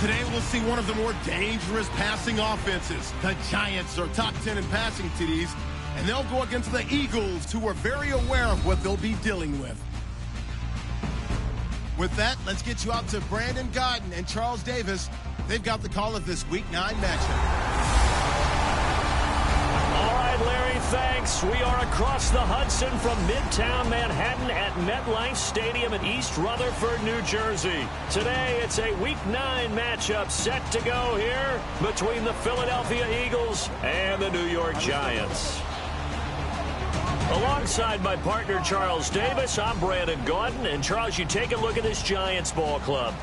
Today we'll see one of the more dangerous passing offenses. The Giants are top 10 in passing TDs, and they'll go against the Eagles, who are very aware of what they'll be dealing with. With that, let's get you out to Brandon Godden and Charles Davis. They've got the call of this Week 9 matchup. All right, Larry, thanks. We are across the Hudson from Midtown Manhattan at MetLife Stadium in East Rutherford, New Jersey. Today, it's a Week 9 matchup set to go here between the Philadelphia Eagles and the New York Giants. Alongside my partner, Charles Davis, I'm Brandon Gaudin. And, Charles, you take a look at this Giants ball club.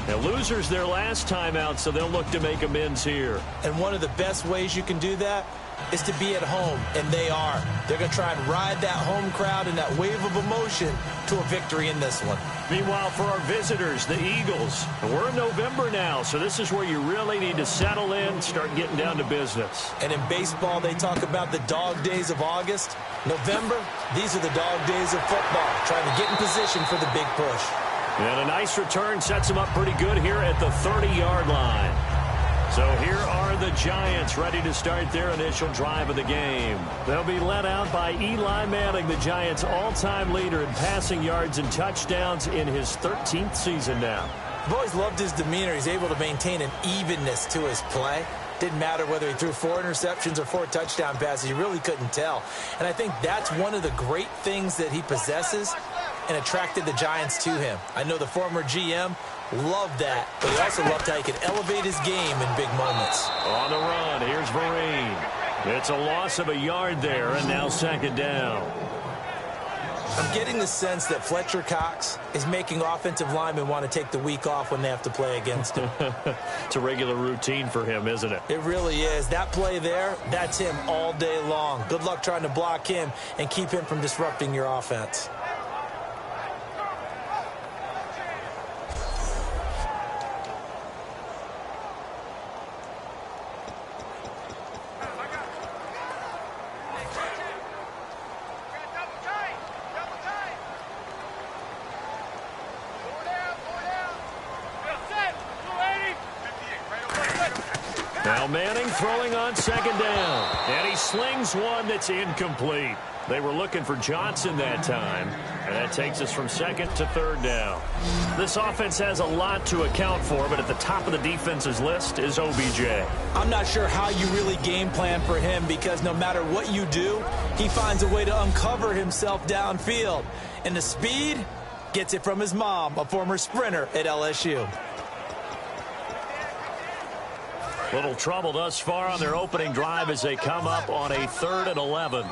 Now, losers their last time out, so they'll look to make amends here. And one of the best ways you can do that is to be at home, and they are. They're going to try and ride that home crowd and that wave of emotion to a victory in this one. Meanwhile, for our visitors, the Eagles, we're in November now, so this is where you really need to settle in, start getting down to business. And in baseball, they talk about the dog days of August. November, these are the dog days of football, trying to get in position for the big push. And a nice return sets them up pretty good here at the 30-yard line. So here are the Giants ready to start their initial drive of the game. They'll be led out by Eli Manning, the Giants' all-time leader in passing yards and touchdowns in his 13th season now. I've always loved his demeanor. He's able to maintain an evenness to his play. Didn't matter whether he threw 4 interceptions or 4 touchdown passes. You really couldn't tell. And I think that's one of the great things that he possesses and attracted the Giants to him. I know the former GM loved that, but he also loved how he could elevate his game in big moments. On the run, here's Vereen. It's a loss of a yard there, and now second down. I'm getting the sense that Fletcher Cox is making offensive linemen want to take the week off when they have to play against him. It's a regular routine for him, isn't it? It really is. That play there, that's him all day long. Good luck trying to block him and keep him from disrupting your offense. Now Manning throwing on second down. And he slings one that's incomplete. They were looking for Johnson that time. And that takes us from second to third down. This offense has a lot to account for, but at the top of the defense's list is OBJ. I'm not sure how you really game plan for him, because no matter what you do, he finds a way to uncover himself downfield. And the speed gets it from his mom, a former sprinter at LSU. Little trouble thus far on their opening drive as they come up on a 3rd and 11.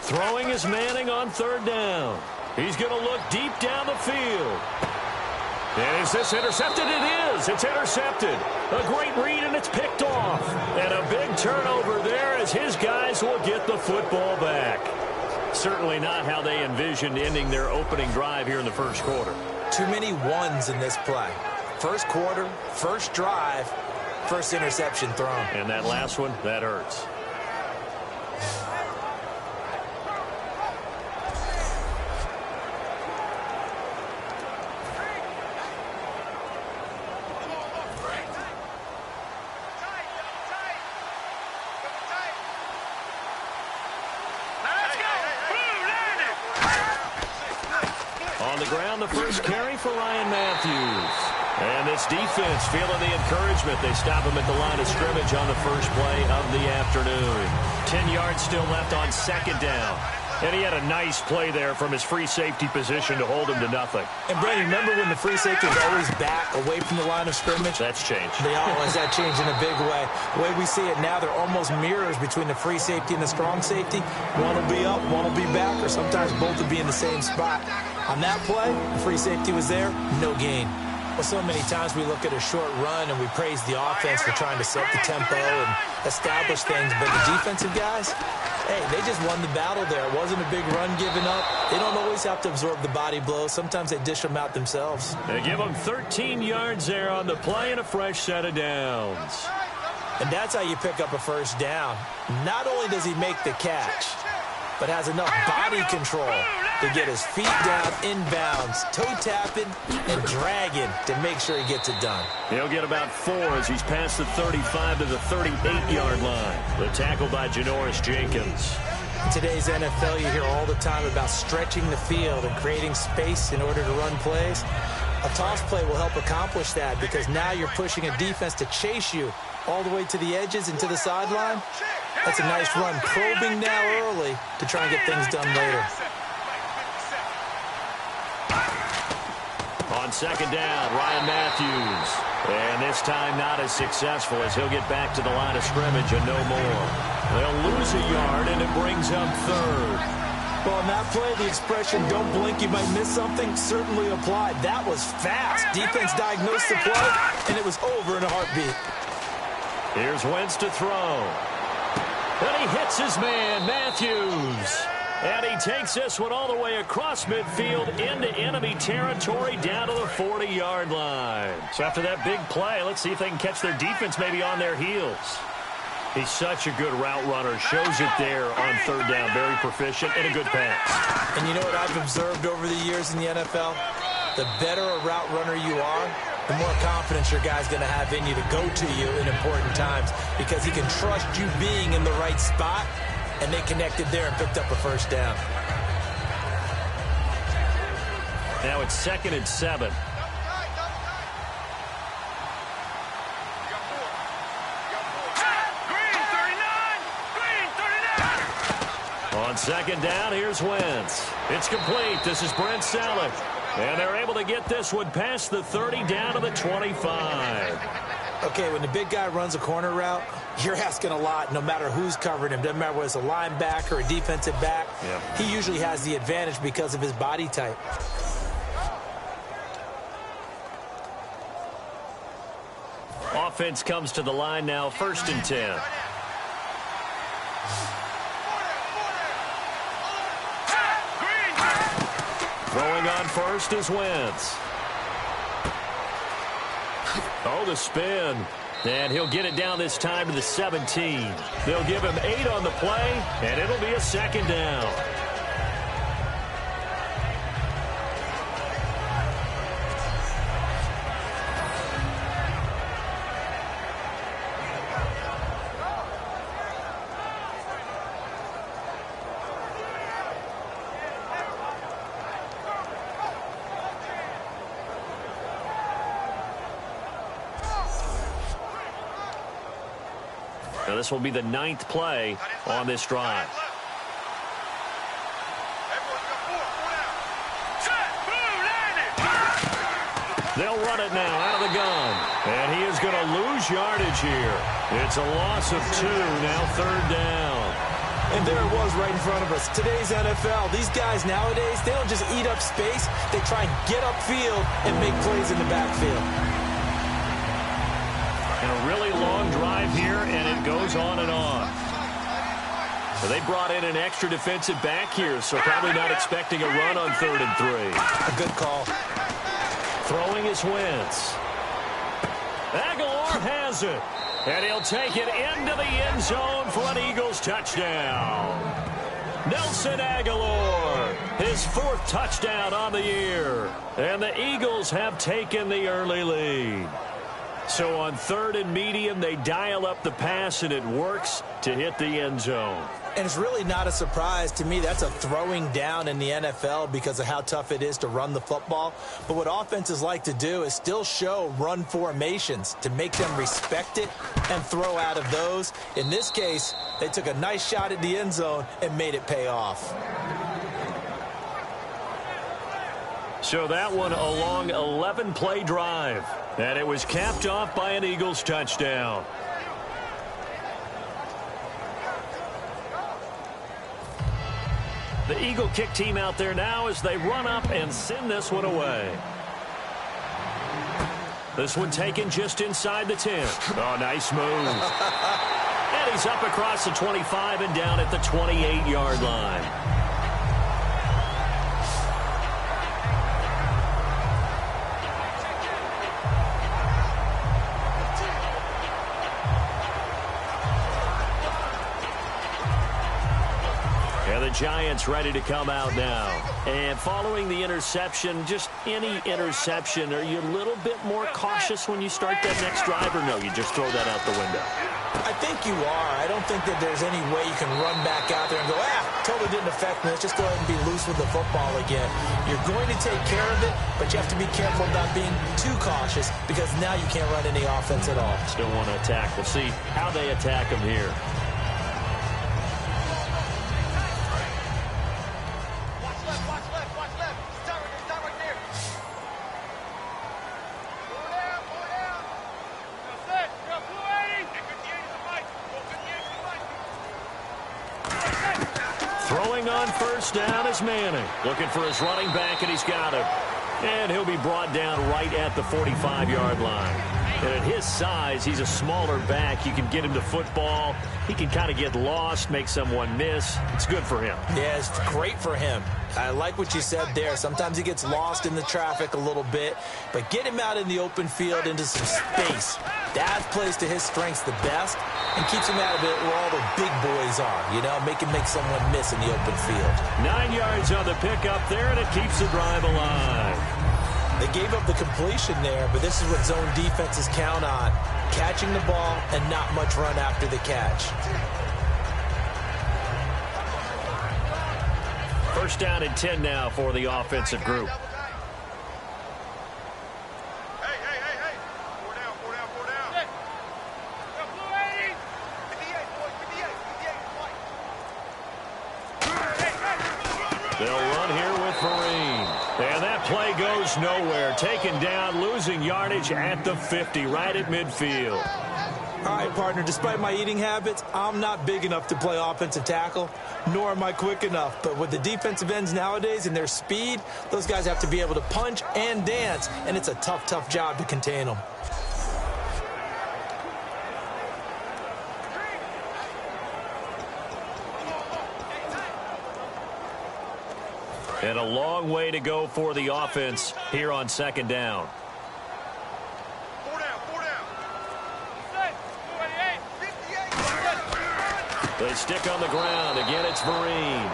Throwing is Manning on 3rd down. He's going to look deep down the field. And is this intercepted? It is. It's intercepted. A great read, and it's picked off. And a big turnover there as his guys will get the football back. Certainly not how they envisioned ending their opening drive here in the first quarter. Too many ones in this play. First quarter, first drive, first interception thrown. And that last one, that hurts. On the ground, the first carry for Ryan Matthews. And this defense feeling the encouragement. They stop him at the line of scrimmage on the first play of the afternoon. 10 yards still left on second down. And he had a nice play there from his free safety position to hold him to nothing. And, Brandon, remember when the free safety was always back away from the line of scrimmage? That's changed. They always that changed in a big way. The way we see it now, they're almost mirrors between the free safety and the strong safety. One will be up, one will be back, or sometimes both will be in the same spot. On that play, the free safety was there, no gain. Well, so many times we look at a short run and we praise the offense for trying to set the tempo and establish things, but the defensive guys, hey, they just won the battle there. It wasn't a big run given up. They don't always have to absorb the body blows. Sometimes they dish them out themselves. They give them 13 yards there on the play and a fresh set of downs. And that's how you pick up a first down. Not only does he make the catch, but has enough body control to get his feet down inbounds, toe tapping and dragging to make sure he gets it done. He'll get about 4 as he's past the 35 to the 38-yard line. The tackle by Janoris Jenkins. In today's NFL, you hear all the time about stretching the field and creating space in order to run plays. A toss play will help accomplish that because now you're pushing a defense to chase you all the way to the edges and to the sideline. That's a nice run, probing now early to try and get things done later. On second down, Ryan Matthews. And this time not as successful as he'll get back to the line of scrimmage and no more. They'll lose a yard, and it brings up third. Well, on that play, the expression, don't blink, you might miss something, certainly applied. That was fast. Defense diagnosed the play, and it was over in a heartbeat. Here's Wentz to throw. And he hits his man, Matthews. And he takes this one all the way across midfield into enemy territory down to the 40-yard line. So after that big play, let's see if they can catch their defense maybe on their heels. He's such a good route runner. Shows it there on third down. Very proficient and a good pass. And you know what I've observed over the years in the NFL? The better a route runner you are, the more confidence your guy's going to have in you to go to you in important times because he can trust you being in the right spot, and they connected there and picked up a first down. Now it's 2nd and 7. On second down, here's Wentz. It's complete. This is Brent Selleck. And they're able to get this one past the 30 down to the 25. Okay, when the big guy runs a corner route, you're asking a lot no matter who's covering him. Doesn't matter whether it's a linebacker or a defensive back. Yep. He usually has the advantage because of his body type. Offense comes to the line now, 1st and 10. Throwing on first is Wentz. Oh, the spin. And he'll get it down this time to the 17. They'll give him 8 on the play, and it'll be a 2nd down. Now this will be the 9th play on this drive. They'll run it now out of the gun. And he is going to lose yardage here. It's a loss of 2, now 3rd down. And there it was right in front of us. Today's NFL, these guys nowadays, they don't just eat up space. They try and get upfield and make plays in the backfield. And a really long drive here, and it goes on and on. So they brought in an extra defensive back here, so probably not expecting a run on 3rd and 3. A good call. Throwing is Wentz. Aguilar has it. And he'll take it into the end zone for an Eagles touchdown. Nelson Aguilar, his 4th touchdown on the year. And the Eagles have taken the early lead. So on 3rd and medium, they dial up the pass, and it works to hit the end zone. And it's really not a surprise to me. That's a throwing down in the NFL because of how tough it is to run the football. But what offenses like to do is still show run formations to make them respect it and throw out of those. In this case, they took a nice shot at the end zone and made it pay off. So that one a long 11-play drive. And it was capped off by an Eagles touchdown. The Eagle kick team out there now as they run up and send this one away. This one taken just inside the 10. Oh, nice move. And he's up across the 25 and down at the 28-yard line. Giants ready to come out now. And following the interception, just any interception, are you a little bit more cautious when you start that next drive, or no, you just throw that out the window? I think you are. I don't think that there's any way you can run back out there and go, totally didn't affect me. Let's just go ahead and be loose with the football again. You're going to take care of it, but you have to be careful about being too cautious because now you can't run any offense at all. Still want to attack. We'll see how they attack them here. Throwing on first down is Manning. Looking for his running back, and he's got him. And he'll be brought down right at the 45-yard line. And at his size, he's a smaller back. You can get him to football. He can kind of get lost, make someone miss. It's good for him. Yeah, it's great for him. I like what you said there. Sometimes he gets lost in the traffic a little bit, but get him out in the open field into some space. That plays to his strengths the best and keeps him out of it where all the big boys are, you know, make someone miss in the open field. 9 yards on the pickup there, and it keeps the drive alive. They gave up the completion there, but this is what zone defenses count on, catching the ball and not much run after the catch. First down and 10 now for the offensive group. They'll run here with Vereen. And that play goes nowhere. Taken down, losing yardage at the 50, right at midfield. All right, partner, despite my eating habits, I'm not big enough to play offensive tackle, nor am I quick enough. But with the defensive ends nowadays and their speed, those guys have to be able to punch and dance, and it's a tough, tough job to contain them. And a long way to go for the offense here on second down. They stick on the ground. Again, it's Vereen.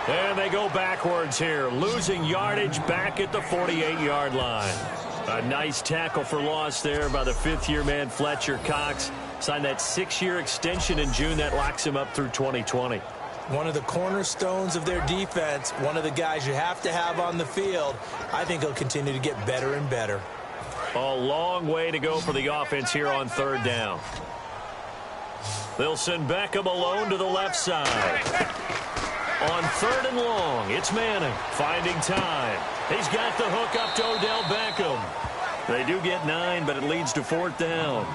And they go backwards here, losing yardage back at the 48-yard line. A nice tackle for loss there by the fifth-year man, Fletcher Cox. Signed that 6-year extension in June. That locks him up through 2020. One of the cornerstones of their defense, one of the guys you have to have on the field. I think he'll continue to get better and better. A long way to go for the offense here on third down. They'll send Beckham alone to the left side. On third and long, it's Manning finding time. He's got the hook up to Odell Beckham. They do get 9, but it leads to fourth down.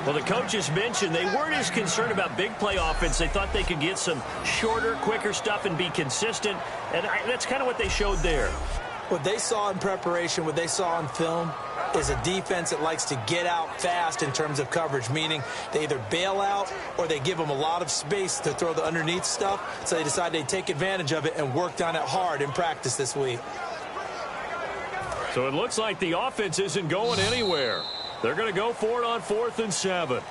Well, the coaches mentioned they weren't as concerned about big play offense. They thought they could get some shorter, quicker stuff and be consistent, and that's kind of what they showed there. What they saw in preparation, what they saw in film, is a defense that likes to get out fast in terms of coverage, meaning they either bail out or they give them a lot of space to throw the underneath stuff, so they decided they'd take advantage of it and worked on it hard in practice this week. So it looks like the offense isn't going anywhere. They're going to go for it on 4th and 7.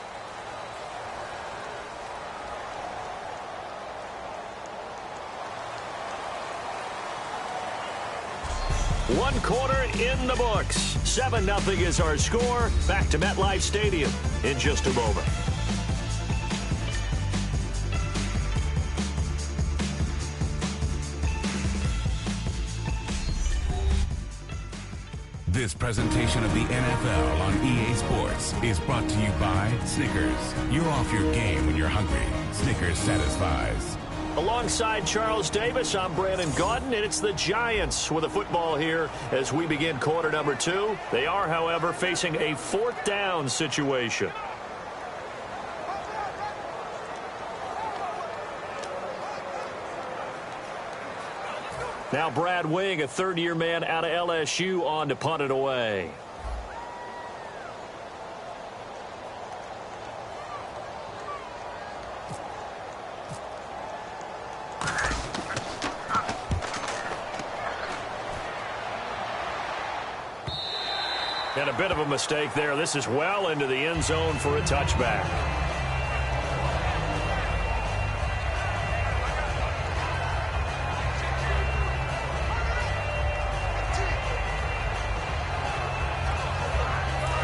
One quarter in the books. 7-0 is our score. Back to MetLife Stadium in just a moment. This presentation of the NFL on EA Sports is brought to you by Snickers. You're off your game when you're hungry. Snickers satisfies. Alongside Charles Davis, I'm Brandon Gaudin, and it's the Giants with a football here as we begin quarter number 2. They are, however, facing a fourth down situation. Now Brad Wing, a third-year man out of LSU, on to punt it away. And a bit of a mistake there. This is well into the end zone for a touchback.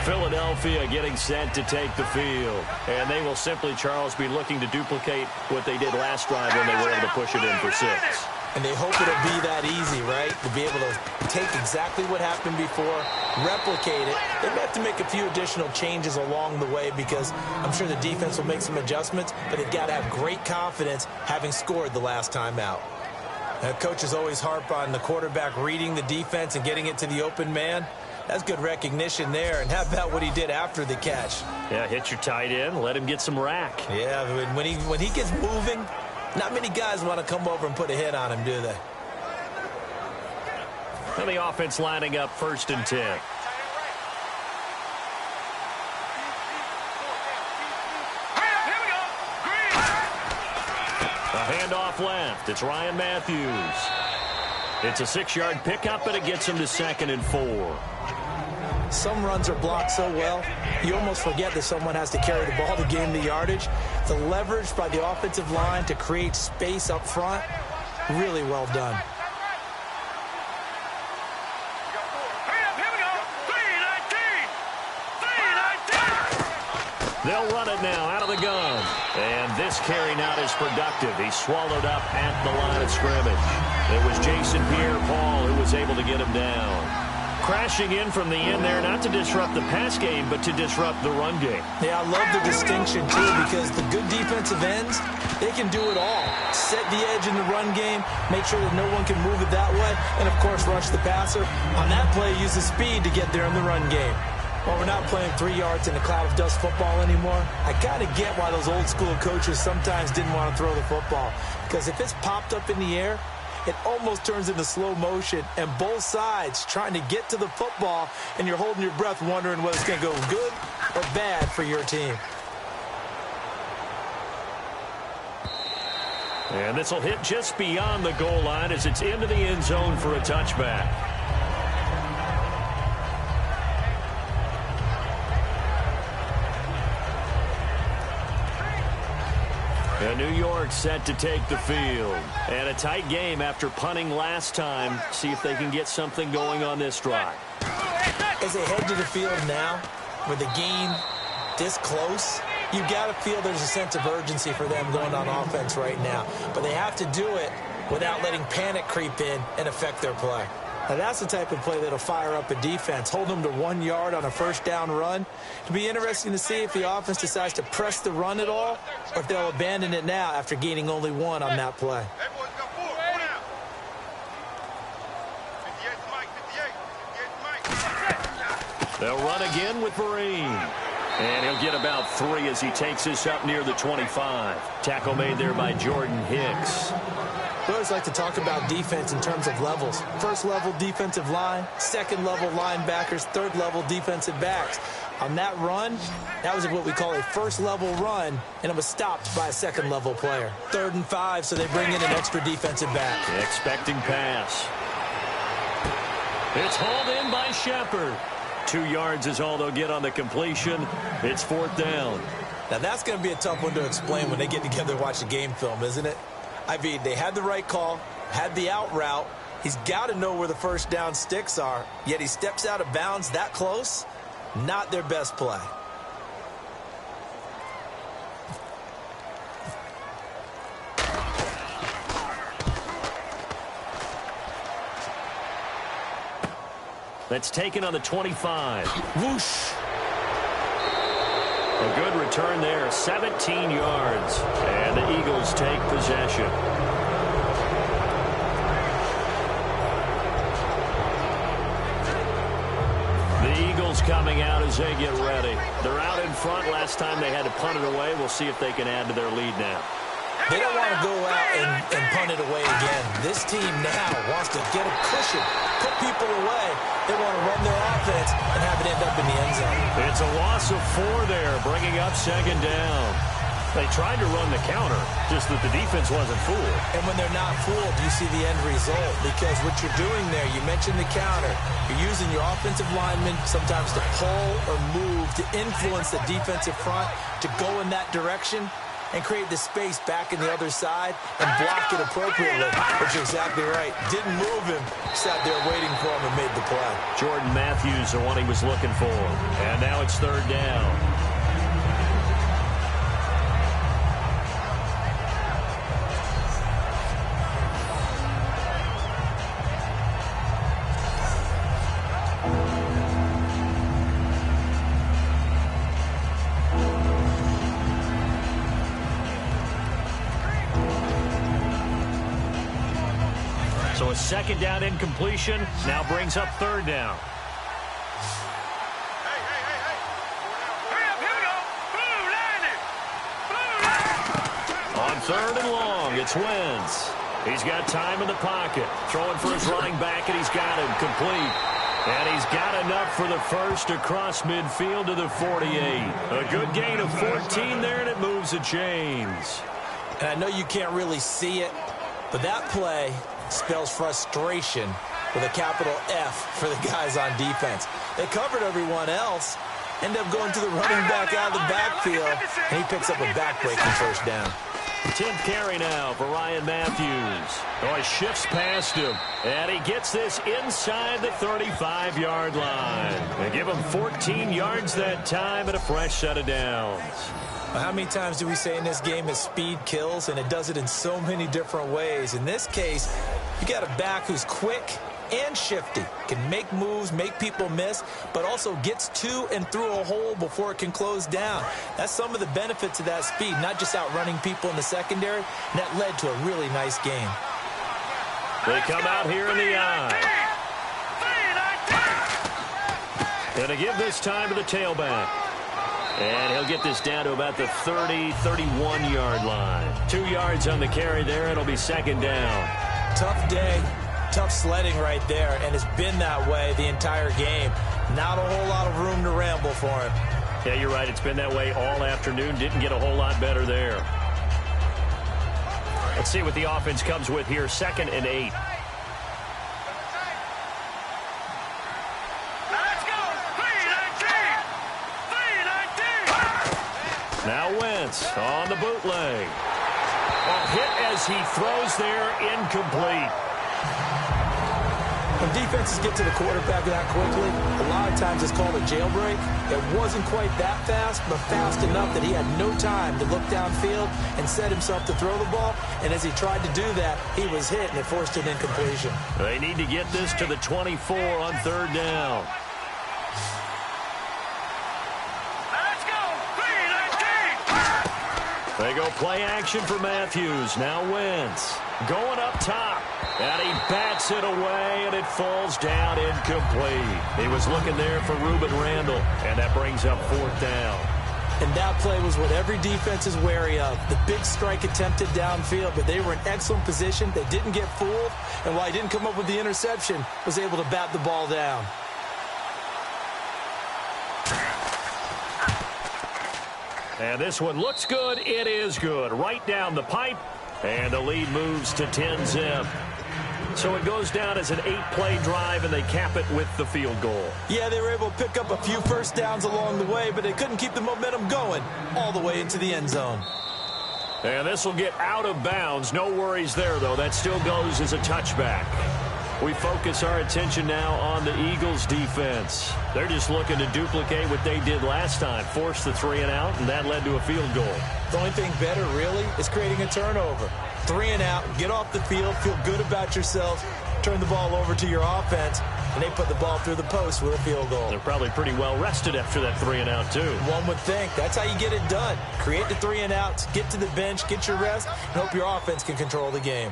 Philadelphia getting set to take the field. And they will simply, Charles, be looking to duplicate what they did last drive when they were able to push it in for 6. And they hope it'll be that easy, right? To be able to take exactly what happened before, replicate it. They may have to make a few additional changes along the way because I'm sure the defense will make some adjustments, but they've got to have great confidence having scored the last time out. Coaches always harp on the quarterback reading the defense and getting it to the open man. That's good recognition there. And how about what he did after the catch? Yeah, hit your tight end, let him get some rack. Yeah, when he gets moving, not many guys want to come over and put a hit on him, do they? And the offense lining up 1st and 10. A handoff left. It's Ryan Matthews. It's a 6-yard pickup, but it gets him to 2nd and 4. Some runs are blocked so well, you almost forget that someone has to carry the ball to gain the yardage. The leverage by the offensive line to create space up front, really well done. They'll run it now out of the gun. And this carry not as productive. He's swallowed up at the line of scrimmage. It was Jason Pierre-Paul who was able to get him down. Crashing in from the end there, not to disrupt the pass game, but to disrupt the run game. Yeah, I love the distinction, too, because the good defensive ends, they can do it all. Set the edge in the run game, make sure that no one can move it that way, and, of course, rush the passer. On that play, use the speed to get there in the run game. Well, we're not playing 3 yards in a cloud of dust football anymore. I kind of get why those old-school coaches sometimes didn't want to throw the football, because if it's popped up in the air, it almost turns into slow motion, and both sides trying to get to the football, and you're holding your breath wondering whether it's going to go good or bad for your team. And this will hit just beyond the goal line as it's into the end zone for a touchback. And New York set to take the field. And a tight game after punting last time. See if they can get something going on this drive. As they head to the field now, with the game this close, you got to feel there's a sense of urgency for them going on offense right now. But they have to do it without letting panic creep in and affect their play. Now, that's the type of play that'll fire up a defense. Hold them to 1 yard on a 1st down run. It'll be interesting to see if the offense decides to press the run at all or if they'll abandon it now after gaining only 1 on that play. They'll run again with Marine. And he'll get about 3 as he takes this up near the 25. Tackle made there by Jordan Hicks. We always like to talk about defense in terms of levels. 1st level defensive line, 2nd level linebackers, 3rd level defensive backs. On that run, that was what we call a 1st level run, and it was stopped by a 2nd level player. 3rd and 5, so they bring in an extra defensive back. Expecting pass. It's hauled in by Shepard. 2 yards is all they'll get on the completion. It's 4th down. Now that's going to be a tough one to explain when they get together and watch the game film, isn't it? I mean, they had the right call, had the out route. He's got to know where the 1st down sticks are, yet he steps out of bounds that close. Not their best play. That's taken on the 25. Whoosh. A good return there, 17 yards. And the Eagles take possession. The Eagles coming out as they get ready. They're out in front. Last time they had to punt it away. We'll see if they can add to their lead now. They don't want to go out and punt it away again. This team now wants to get a cushion, put people away. They want to run their offense and have it end up in the end zone. It's a loss of 4 there, bringing up 2nd down. They tried to run the counter, just that the defense wasn't fooled. And when they're not fooled, you see the end result. Because what you're doing there, you mentioned the counter. You're using your offensive linemen sometimes to pull or move, to influence the defensive front, to go in that direction. and create the space back in the other side and block it appropriately. But you're exactly right. Didn't move him. Sat there waiting for him and made the play. Jordan Matthews, the one he was looking for. And now it's third down. So a second down incompletion now brings up third down. On third and long, it's Wentz. He's got time in the pocket. Throwing for his running back, and he's got him complete. And he's got enough for the first across midfield to the 48. A good gain of 14 there, and it moves the chains. And I know you can't really see it, but that play spells frustration with a capital F for the guys on defense. They covered everyone else, end up going to the running back out of the backfield, and he picks up a back-breaking first down. 10th carry now for Ryan Matthews. Oh, he shifts past him, and he gets this inside the 35-yard line. They give him 14 yards that time and a fresh set of downs. How many times do we say in this game that speed kills, and it does it in so many different ways? In this case, you got a back who's quick and shifty, can make moves, make people miss, but also gets to and through a hole before it can close down. That's some of the benefits of that speed, not just outrunning people in the secondary, and that led to a really nice game. They come out here in the eye. And to give this time to the tailback. And he'll get this down to about the 30-31-yard line. 2 yards on the carry there. It'll be second down. Tough day, tough sledding right there, and it's been that way the entire game. Not a whole lot of room to ramble for him. Yeah, you're right. It's been that way all afternoon. Didn't get a whole lot better there. Let's see what the offense comes with here. 2nd and 8. Now Wentz on the bootleg. A hit as he throws there, incomplete. When defenses get to the quarterback that quickly, a lot of times it's called a jailbreak. It wasn't quite that fast, but fast enough that he had no time to look downfield and set himself to throw the ball. And as he tried to do that, he was hit, and it forced an incompletion. They need to get this to the 24 on third down. They go play action for Matthews. Now Wentz going up top. And he bats it away, and it falls down incomplete. He was looking there for Reuben Randall, and that brings up fourth down. And that play was what every defense is wary of. The big strike attempted downfield, but they were in excellent position. They didn't get fooled, and while he didn't come up with the interception, was able to bat the ball down. And this one looks good. It is good. Right down the pipe. And the lead moves to 10-zip. So it goes down as an 8-play drive, and they cap it with the field goal. Yeah, they were able to pick up a few first downs along the way, but they couldn't keep the momentum going all the way into the end zone. And this will get out of bounds. No worries there, though. That still goes as a touchback. We focus our attention now on the Eagles' defense. They're just looking to duplicate what they did last time, force the 3-and-out, and that led to a field goal. The only thing better, really, is creating a turnover. 3-and-out, get off the field, feel good about yourself, turn the ball over to your offense, and they put the ball through the post with a field goal. They're probably pretty well rested after that 3-and-out, too. One would think. That's how you get it done. Create the 3-and-outs, get to the bench, get your rest, and hope your offense can control the game.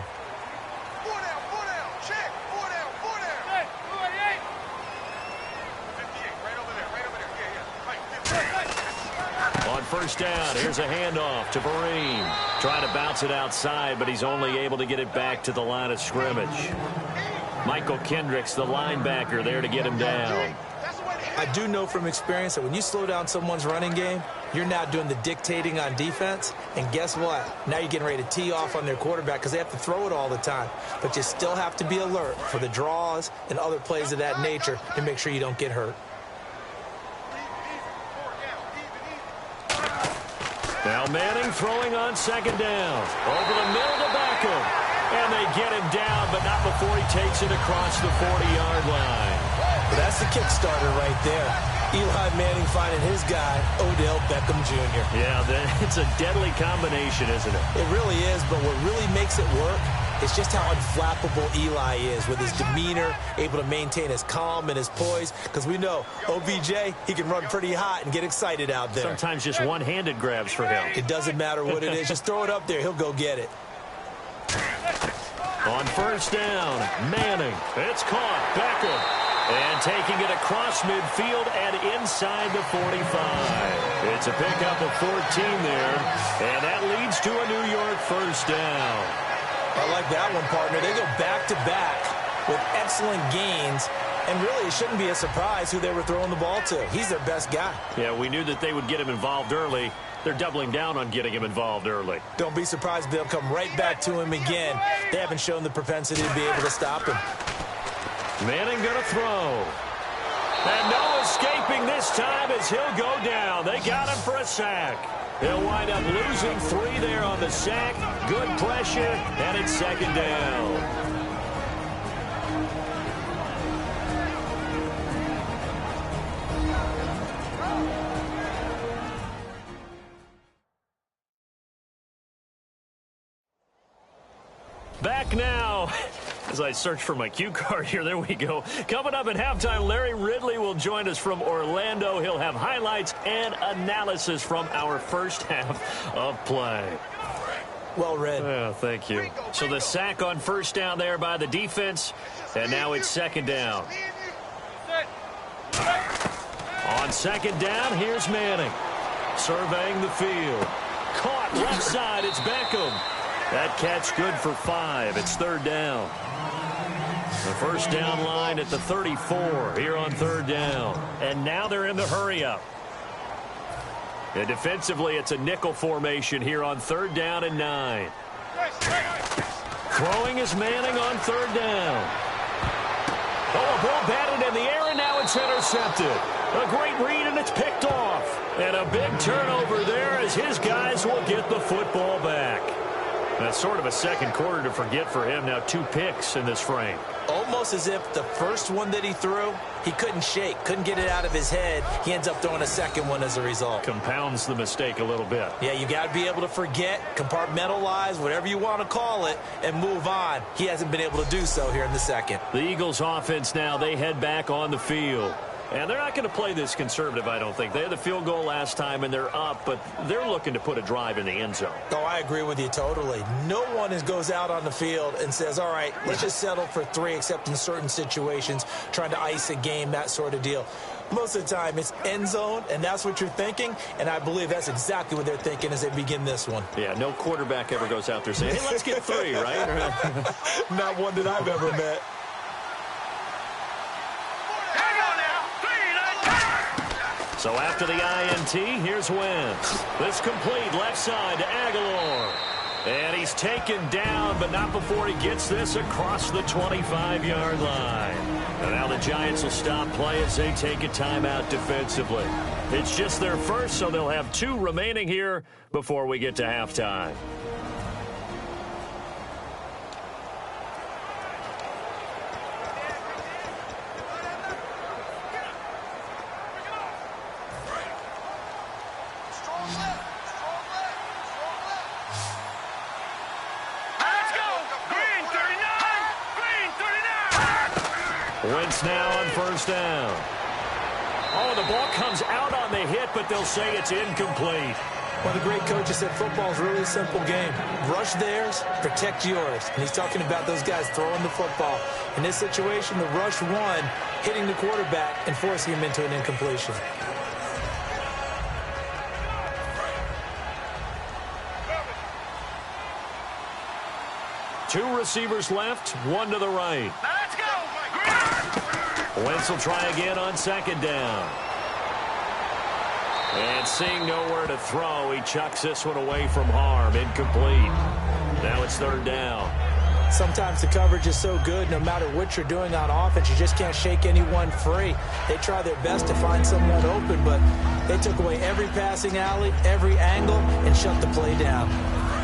First down. Here's a handoff to Vereen. Trying to bounce it outside, but he's only able to get it back to the line of scrimmage. Michael Kendricks, the linebacker, there to get him down. I do know from experience that when you slow down someone's running game, you're now doing the dictating on defense. And guess what? Now you're getting ready to tee off on their quarterback because they have to throw it all the time. But you still have to be alert for the draws and other plays of that nature to make sure you don't get hurt. Now Manning throwing on second down. Over the middle to Beckham. And they get him down, but not before he takes it across the 40-yard line. Well, that's the kickstarter right there. Eli Manning finding his guy, Odell Beckham Jr. Yeah, it's a deadly combination, isn't it? It really is, but what really makes it work is just how unflappable Eli is with his demeanor, able to maintain his calm and his poise, because we know OBJ, he can run pretty hot and get excited out there. Sometimes just one-handed grabs for him. It doesn't matter what it is. Just throw it up there. He'll go get it. On first down, Manning. It's caught. Beckham. And taking it across midfield and inside the 45. It's a pickup of 14 there. And that leads to a New York first down. I like that one, partner. They go back-to-back with excellent gains. And really, it shouldn't be a surprise who they were throwing the ball to. He's their best guy. Yeah, we knew that they would get him involved early. They're doubling down on getting him involved early. Don't be surprised if they'll come right back to him again. They haven't shown the propensity to be able to stop him. Manning going to throw. And no escaping this time as he'll go down. They got him for a sack. He'll wind up losing 3 there on the sack. Good pressure, and it's second down. Back now, as I search for my cue card here, there we go. Coming up at halftime, Larry Ridley will join us from Orlando. He'll have highlights and analysis from our first half of play. Well read. Oh, thank you. So the sack on first down there by the defense, and now it's second down. On second down, here's Manning. Surveying the field. Caught left side, it's Beckham. That catch good for 5. It's third down. The first down line at the 34 here on third down. And now they're in the hurry-up. And defensively, it's a nickel formation here on third down and 9. Throwing is Manning on third down. Oh, a ball batted in the air, and now it's intercepted. A great read, and it's picked off. And a big turnover there as his guys will get the football back. That's sort of a second quarter to forget for him. Now 2 picks in this frame. Almost as if the first one that he threw, he couldn't shake, couldn't get it out of his head. He ends up throwing a second one as a result. Compounds the mistake a little bit. Yeah, you got to be able to forget, compartmentalize, whatever you want to call it, and move on. He hasn't been able to do so here in the second. The Eagles offense now, they head back on the field. And they're not going to play this conservative, I don't think. They had the field goal last time, and they're up, but they're looking to put a drive in the end zone. Oh, I agree with you totally. No one goes out on the field and says, all right, let's just settle for 3, except in certain situations, trying to ice a game, that sort of deal. Most of the time, it's end zone, and that's what you're thinking, and I believe that's exactly what they're thinking as they begin this one. Yeah, no quarterback ever goes out there saying, hey, let's get 3, right? Not one that I've ever met. So after the INT, here's Wentz. This complete left side to Aguilar. And he's taken down, but not before he gets this across the 25-yard line. And now the Giants will stop play as they take a timeout defensively. It's just their first, so they'll have 2 remaining here before we get to halftime. Wentz now on first down. Oh, the ball comes out on the hit, but they'll say it's incomplete. One of the great coaches said football is really a simple game. Rush theirs, protect yours. And he's talking about those guys throwing the football. In this situation, the rush one, hitting the quarterback and forcing him into an incompletion. Two receivers left, one to the right. Let's go! Wentz will try again on second down. And seeing nowhere to throw, he chucks this one away from harm. Incomplete. Now it's third down. Sometimes the coverage is so good, no matter what you're doing on offense, you just can't shake anyone free. They try their best to find someone open, but they took away every passing alley, every angle, and shut the play down.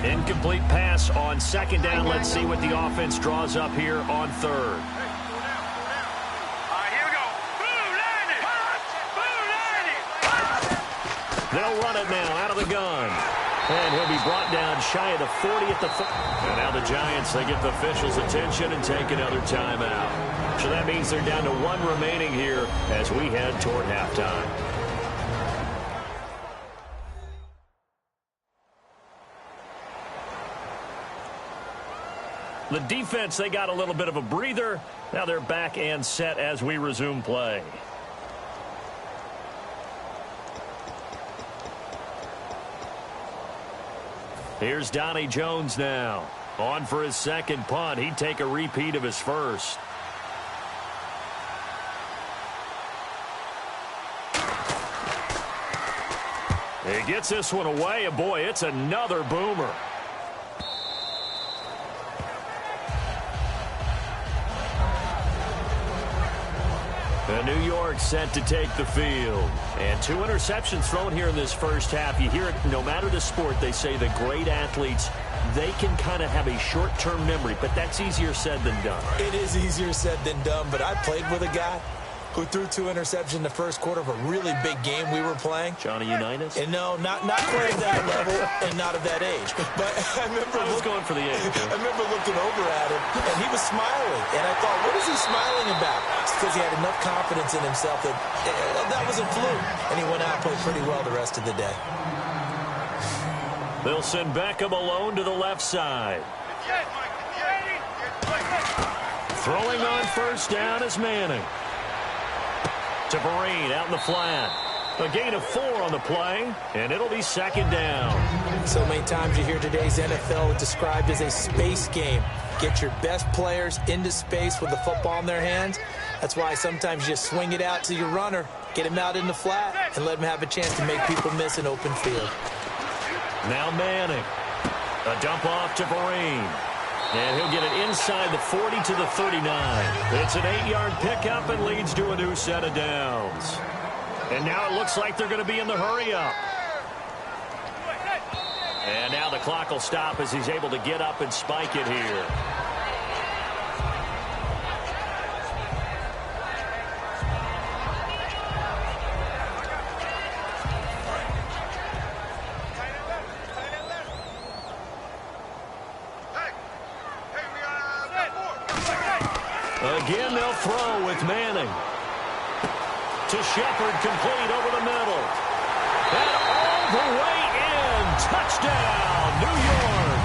Incomplete pass on second down. Let's see what the offense draws up here on third. They'll run it now out of the gun. And he'll be brought down shy of the 40 at the and now the Giants, they get the officials' attention and take another timeout. So that means they're down to one remaining here as we head toward halftime. The defense, they got a little bit of a breather. Now they're back and set as we resume play. Here's Donnie Jones now. On for his second punt. He'd take a repeat of his first. He gets this one away, and boy, it's another boomer. New York set to take the field. And 2 interceptions thrown here in this first half. You hear it, no matter the sport, they say the great athletes, they can kind of have a short-term memory, but that's easier said than done. It is easier said than done, but I played with a guy who threw 2 interceptions in the first quarter of a really big game we were playing. Johnny Unitas? And no, not quite at that level and not of that age. But I was going for the age. I remember looking over at him, and he was smiling. And I thought, what is he smiling about? It's because he had enough confidence in himself that that was a fluke. And he went out and played pretty well the rest of the day. They'll send Beckham alone to the left side. Throwing on first down is Manning. To Vereen out in the flat. A gain of 4 on the play, and it'll be second down. So many times you hear today's NFL described as a space game. Get your best players into space with the football in their hands. That's why sometimes you swing it out to your runner, get him out in the flat, and let him have a chance to make people miss an open field. Now Manning. A dump off to Vereen. And he'll get it inside the 40 to the 39. It's an 8-yard pickup and leads to a new set of downs. And now it looks like they're going to be in the hurry-up. And now the clock will stop as he's able to get up and spike it here. Again, they'll throw with Manning. To Shepard, complete over the middle. And all the way in. Touchdown, New York.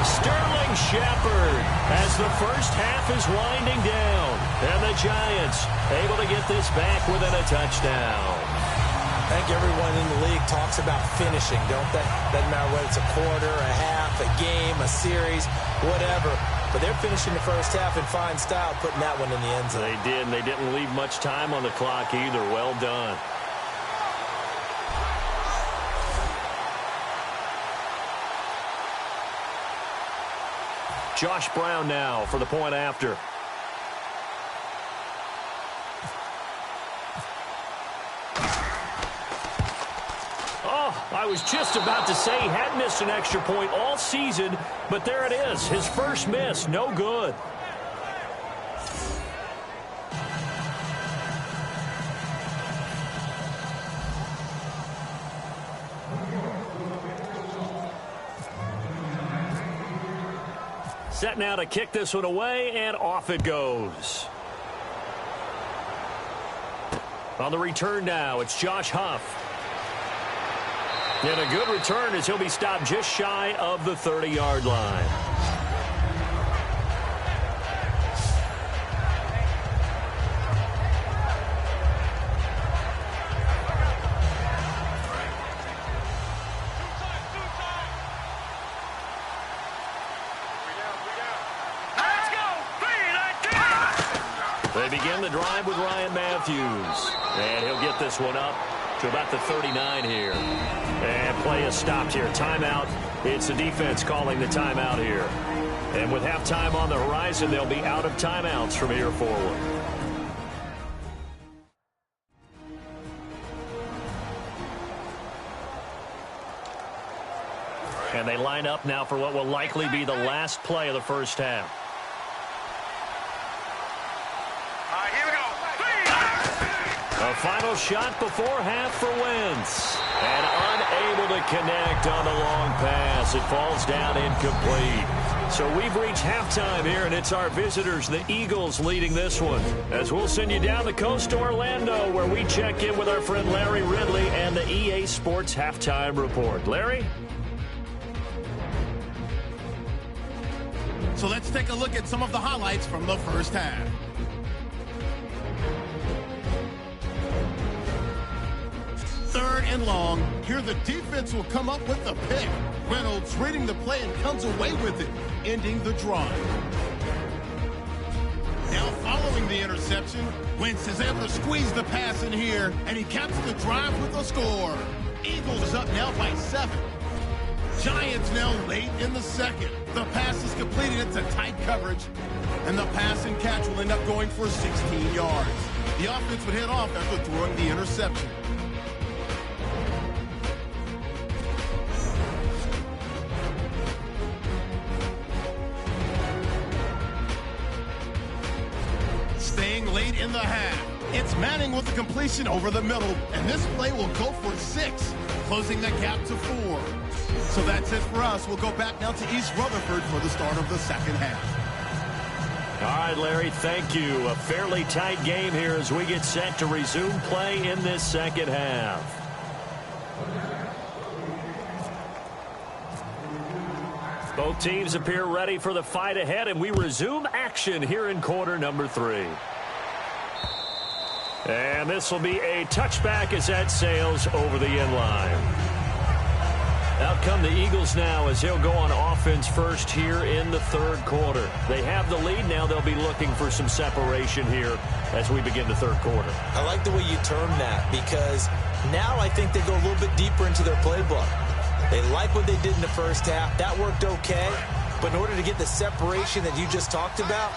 Sterling Shepard as the first half is winding down. And the Giants able to get this back within a touchdown. I think everyone in the league talks about finishing, don't they? Doesn't matter whether it's a quarter, a half, a game, a series, whatever. But they're finishing the first half in fine style, putting that one in the end zone. They did, and they didn't leave much time on the clock either. Well done. Josh Brown now for the point after. I was just about to say he had missed an extra point all season, but there it is. His first miss, no good. Set now to kick this one away, and off it goes. On the return now, it's Josh Huff. And a good return as he'll be stopped just shy of the 30-yard line. They begin the drive with Ryan Matthews. And he'll get this one up to about the 39 here. And play is stopped here. Timeout. It's the defense calling the timeout here. And with halftime on the horizon, they'll be out of timeouts from here forward. And they line up now for what will likely be the last play of the first half. Here we go. A final shot before half for Wentz. And unable to connect on the long pass. It falls down incomplete. So we've reached halftime here, and it's our visitors, the Eagles, leading this one. As we'll send you down the coast to Orlando, where we check in with our friend Larry Ridley and the EA Sports Halftime Report. Larry? So let's take a look at some of the highlights from the first half. Third and long. Here the defense will come up with the pick. Reynolds reading the play and comes away with it, ending the drive. Now following the interception, Wentz is able to squeeze the pass in here, and he caps the drive with a score. Eagles up now by 7. Giants now late in the second. The pass is completed into tight coverage, and the pass and catch will end up going for 16 yards. The offense would head off after throwing the interception. Staying late in the half, it's Manning with the completion over the middle, and this play will go for 6, closing the gap to 4. So that's it for us. We'll go back now to East Rutherford for the start of the second half. All right, Larry, thank you. A fairly tight game here as we get set to resume play in this second half. Both teams appear ready for the fight ahead, and we resume action here in quarter number 3. And this will be a touchback as that sails over the end line. Out come the Eagles now as they'll go on offense first here in the third quarter. They have the lead. Now they'll be looking for some separation here as we begin the third quarter. I like the way you term that, because now I think they go a little bit deeper into their playbook. They like what they did in the first half. That worked okay. But in order to get the separation that you just talked about,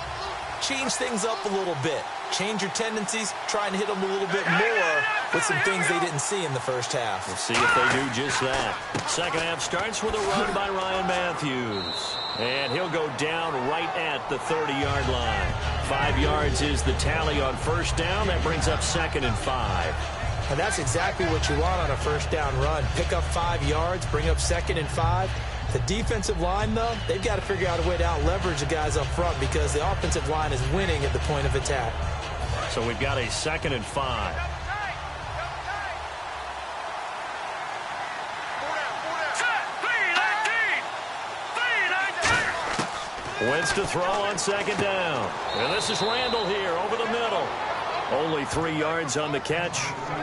change things up a little bit. Change your tendencies, try and hit them a little bit more with some things they didn't see in the first half. We'll see if they do just that. Second half starts with a run by Ryan Matthews. And he'll go down right at the 30-yard line. 5 yards is the tally on first down. That brings up 2nd and 5. And that's exactly what you want on a first down run. Pick up 5 yards, bring up 2nd and 5. The defensive line, though, they've got to figure out a way to out-leverage the guys up front because the offensive line is winning at the point of attack. So we've got a 2nd and 5. Wentz to throw on 2nd down. And this is Randall here over the middle. Only 3 yards on the catch.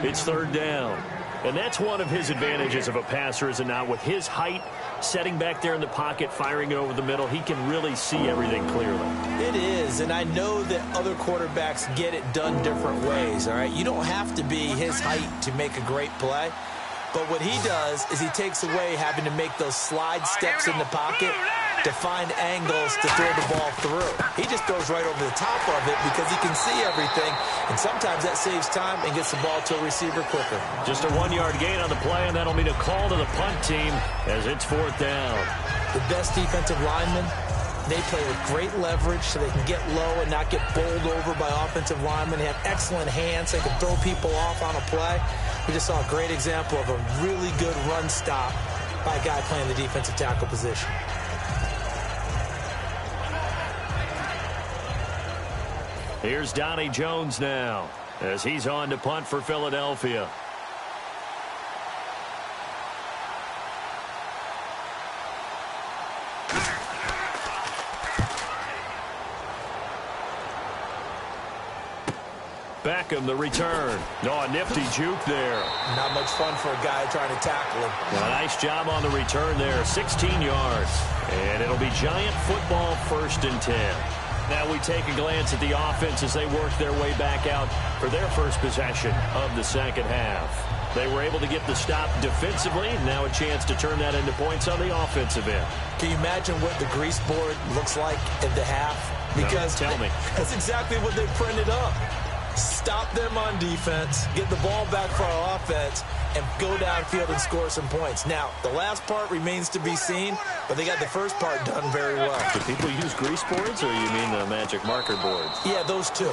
It's 3rd down. And that's one of his advantages of a passer, is it not? With his height, setting back there in the pocket, firing it over the middle, he can really see everything clearly. It is, and I know that other quarterbacks get it done different ways, all right? You don't have to be his height to make a great play. But what he does is he takes away having to make those slide steps in the pocket to find angles to throw the ball through. He just goes right over the top of it because he can see everything, and sometimes that saves time and gets the ball to a receiver quicker. Just a 1-yard gain on the play, and that'll mean a call to the punt team as it's 4th down. The best defensive linemen, they play with great leverage so they can get low and not get bowled over by offensive linemen. They have excellent hands. They can throw people off on a play. We just saw a great example of a really good run stop by a guy playing the defensive tackle position. Here's Donnie Jones now as he's on to punt for Philadelphia. Beckham, the return. No, a nifty juke there. Not much fun for a guy trying to tackle him. A nice job on the return there. 16 yards. And it'll be Giant football 1st and 10. Now we take a glance at the offense as they work their way back out for their first possession of the second half. They were able to get the stop defensively. Now a chance to turn that into points on the offensive end. Can you imagine what the grease board looks like at the half? Because no, tell me. That's exactly what they printed up. Stop them on defense, get the ball back for our offense, and go downfield and score some points. Now, the last part remains to be seen, but they got the first part done very well. Do people use grease boards, or you mean the magic marker boards? Yeah, those two.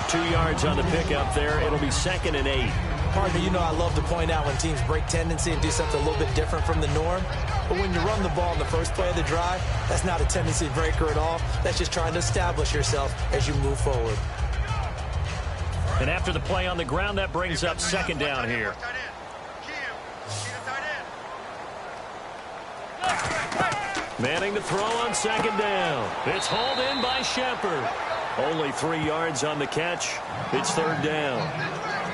2 yards on the pickup there. It'll be 2nd and 8. Partner, you know I love to point out when teams break tendency and do something a little bit different from the norm. But when you run the ball in the first play of the drive, that's not a tendency breaker at all. That's just trying to establish yourself as you move forward. And after the play on the ground, that brings up 2nd down here. Manning to throw on 2nd down. It's hauled in by Shepard. Only 3 yards on the catch. It's 3rd down.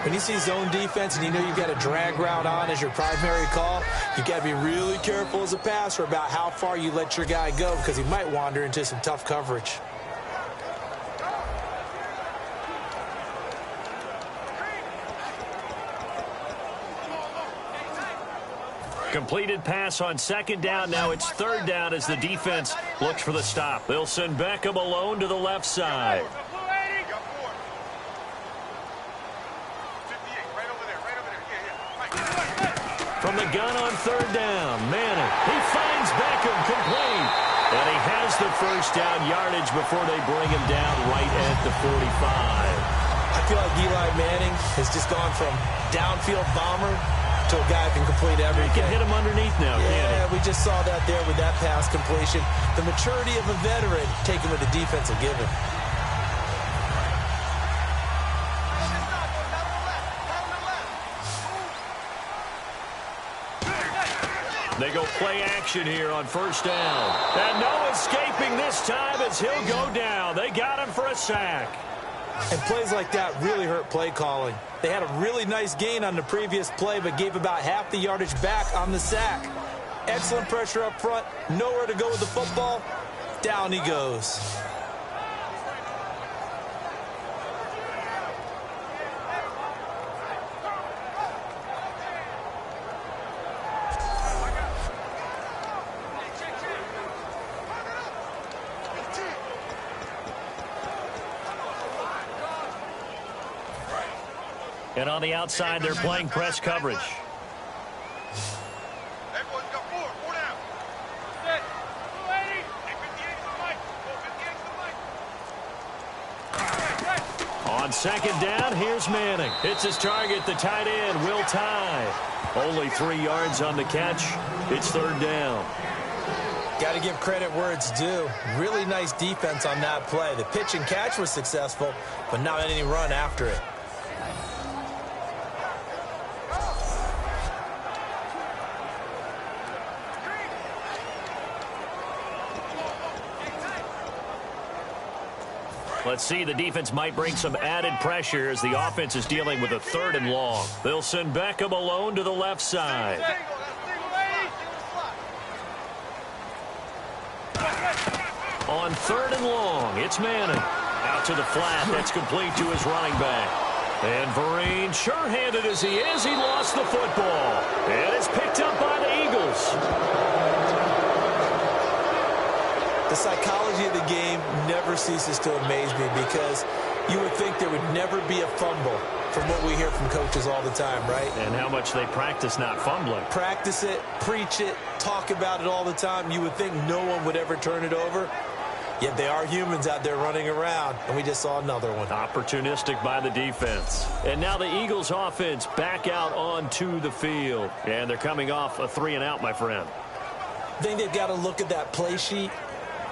When you see zone defense and you know you've got a drag route on as your primary call, you've got to be really careful as a passer about how far you let your guy go because he might wander into some tough coverage. Completed pass on 2nd down. Now it's 3rd down as the defense looks for the stop. They'll send Beckham alone to the left side. From the gun on 3rd down, Manning. He finds Beckham complete. And he has the first down yardage before they bring him down right at the 45. I feel like Eli Manning has just gone from downfield bomber to a guy who can complete everything. He can hit him underneath now, yeah, we just saw that there with that pass completion. The maturity of a veteran taken with the defensive given. They go play action here on 1st down. And no escaping this time as he'll go down. They got him for a sack. And plays like that really hurt play calling. They had a really nice gain on the previous play, but gave about half the yardage back on the sack. Excellent pressure up front. Nowhere to go with the football. Down he goes. And on the outside, they're playing press coverage. On 2nd down, here's Manning. It's his target, the tight end, Will Tye. Only 3 yards on the catch. It's 3rd down. Got to give credit where it's due. Really nice defense on that play. The pitch and catch was successful, but not any run after it. Let's see, the defense might bring some added pressure as the offense is dealing with a 3rd and long. They'll send Beckham alone to the left side. On 3rd and long, it's Manning. Out to the flat, that's complete to his running back. And Vereen, sure-handed as he is, he lost the football. And it's picked up by the Eagles. The psychology of the game never ceases to amaze me because you would think there would never be a fumble from what we hear from coaches all the time, right? And how much they practice not fumbling. Practice it, preach it, talk about it all the time. You would think no one would ever turn it over. Yet they are humans out there running around, and we just saw another one. Opportunistic by the defense. And now the Eagles offense back out onto the field. And they're coming off a 3-and-out, my friend. I think they've got to look at that play sheet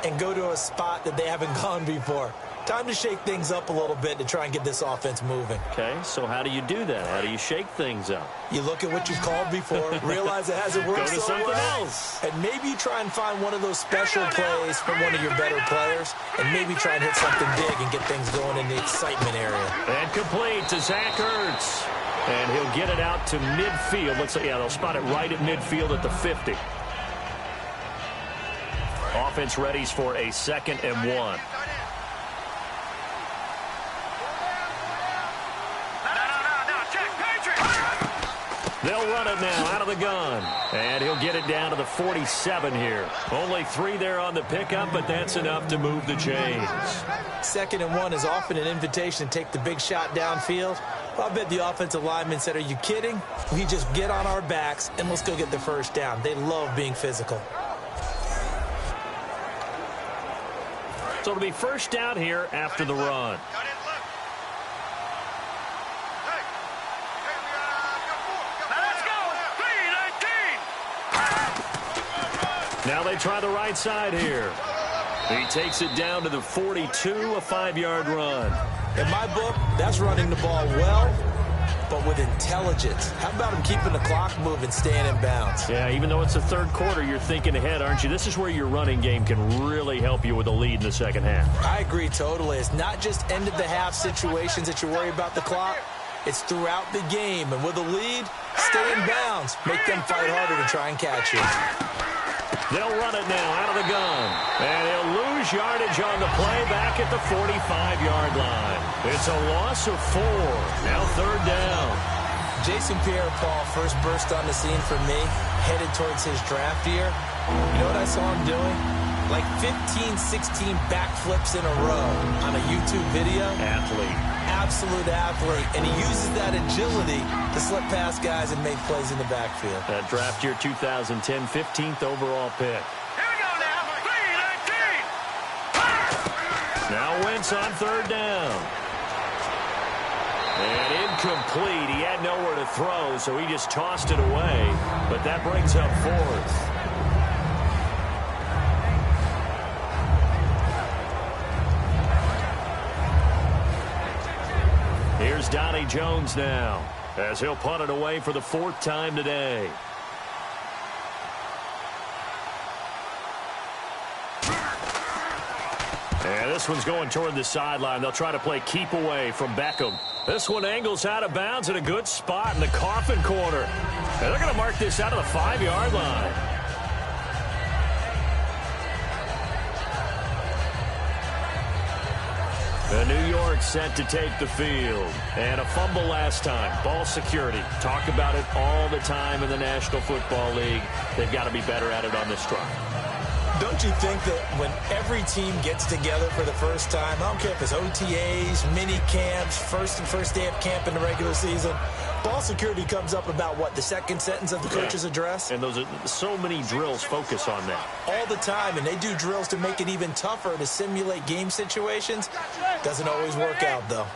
and go to a spot that they haven't gone before. Time to shake things up a little bit to try and get this offense moving. Okay, so how do you do that? How do you shake things up? You look at what you've called before, realize it hasn't worked so well, else. and maybe you try and find one of those special plays from one of your better players, and maybe try and hit something big and get things going in the excitement area. And complete to Zach Ertz. And he'll get it out to midfield. Looks like, yeah, they'll spot it right at midfield at the 50. Offense readies for a 2nd and 1. No, check. They'll run it now out of the gun. And he'll get it down to the 47 here. Only 3 there on the pickup, but that's enough to move the chains. 2nd and 1 is often an invitation to take the big shot downfield. Well, I bet the offensive lineman said, are you kidding? We just get on our backs and let's go get the first down. They love being physical. So it'll be first down here after the run. Now they try the right side here. He takes it down to the 42, a 5-yard run. In my book, that's running the ball well, but with intelligence. How about him keeping the clock moving, staying in bounds? Yeah, even though it's the 3rd quarter, you're thinking ahead, aren't you? This is where your running game can really help you with a lead in the 2nd half. I agree totally. It's not just end-of-the-half situations that you worry about the clock. It's throughout the game. And with a lead, stay in bounds. Make them fight harder to try and catch you. They'll run it now out of the gun. And he'll lose yardage on the play back at the 45-yard line. It's a loss of 4. Now 3rd down. Jason Pierre-Paul first burst on the scene for me, headed towards his draft year. You know what I saw him doing? Like 15, 16 backflips in a row on a YouTube video. Athlete. Absolute athlete, and he uses that agility to slip past guys and make plays in the backfield. That draft year 2010, 15th overall pick. Here we go now. 3-19. Now Wentz on 3rd down. And incomplete. He had nowhere to throw, so he just tossed it away. But that brings up 4th. Here's Donnie Jones now, as he'll punt it away for the 4th time today. And this one's going toward the sideline. They'll try to play keep away from Beckham. This one angles out of bounds at a good spot in the coffin corner. And they're going to mark this out of the 5-yard line. The New York set to take the field. And a fumble last time. Ball security. Talk about it all the time in the National Football League. They've got to be better at it on this drive. Don't you think that when every team gets together for the first time, I don't care if it's OTAs, mini camps, first day of camp in the regular season, ball security comes up about what, the 2nd sentence of the coach's address? And those are so many drills focus on that. All the time, and they do drills to make it even tougher to simulate game situations. Doesn't always work out, though.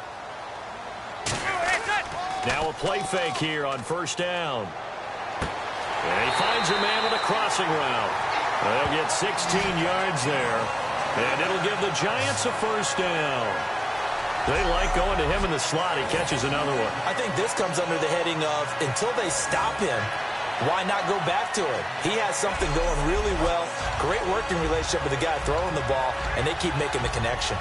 Now a play fake here on 1st down. And he finds a man with a crossing route. They'll get 16 yards there. And it'll give the Giants a 1st down. They like going to him in the slot. He catches another one. I think this comes under the heading of, until they stop him, why not go back to it? He has something going really well. Great working relationship with the guy throwing the ball, and they keep making the connection.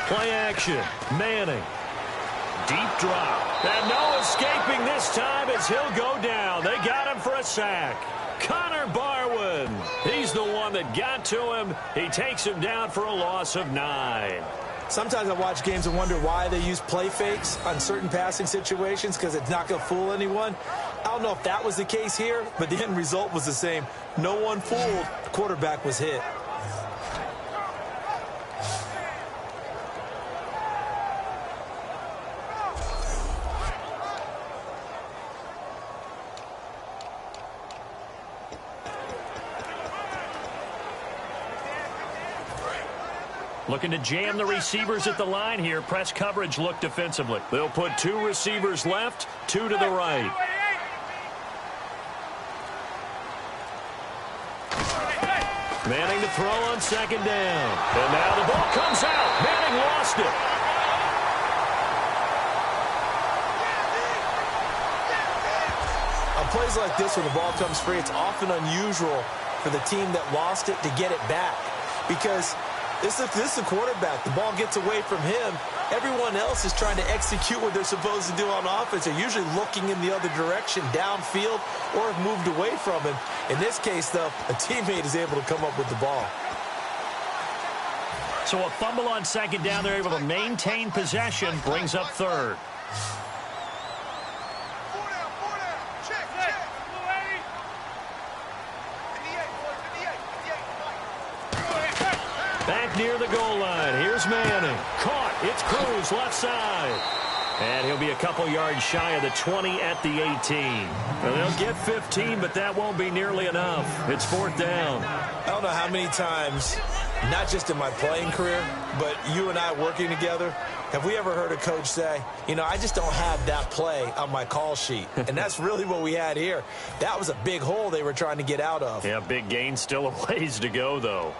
Play action. Manning. Deep drop. And no escaping this time as he'll go down. They got him for a sack. Connor Barwin. He's the one that got to him. He takes him down for a loss of 9. Sometimes I watch games and wonder why they use play fakes on certain passing situations, because it's not going to fool anyone. I don't know if that was the case here, but the end result was the same. No one fooled. The quarterback was hit. Looking to jam the receivers at the line here. Press coverage look defensively. They'll put 2 receivers left, 2 to the right. Manning to throw on 2nd down. And now the ball comes out. Manning lost it. On plays like this, when the ball comes free, it's often unusual for the team that lost it to get it back, because this is the quarterback. The ball gets away from him. Everyone else is trying to execute what they're supposed to do on offense. They're usually looking in the other direction, downfield, or have moved away from him. In this case, though, a teammate is able to come up with the ball. So a fumble on second down. They're able to maintain possession, brings up third. Back near the goal line. Here's Manning. Caught. It's Cruz, left side. And he'll be a couple yards shy of the 20 at the 18. Well, they'll get 15, but that won't be nearly enough. It's fourth down. I don't know how many times, not just in my playing career, but you and I working together, have we ever heard a coach say, you know, I just don't have that play on my call sheet. And that's really what we had here. That was a big hole they were trying to get out of. Yeah, big gain, still a ways to go, though.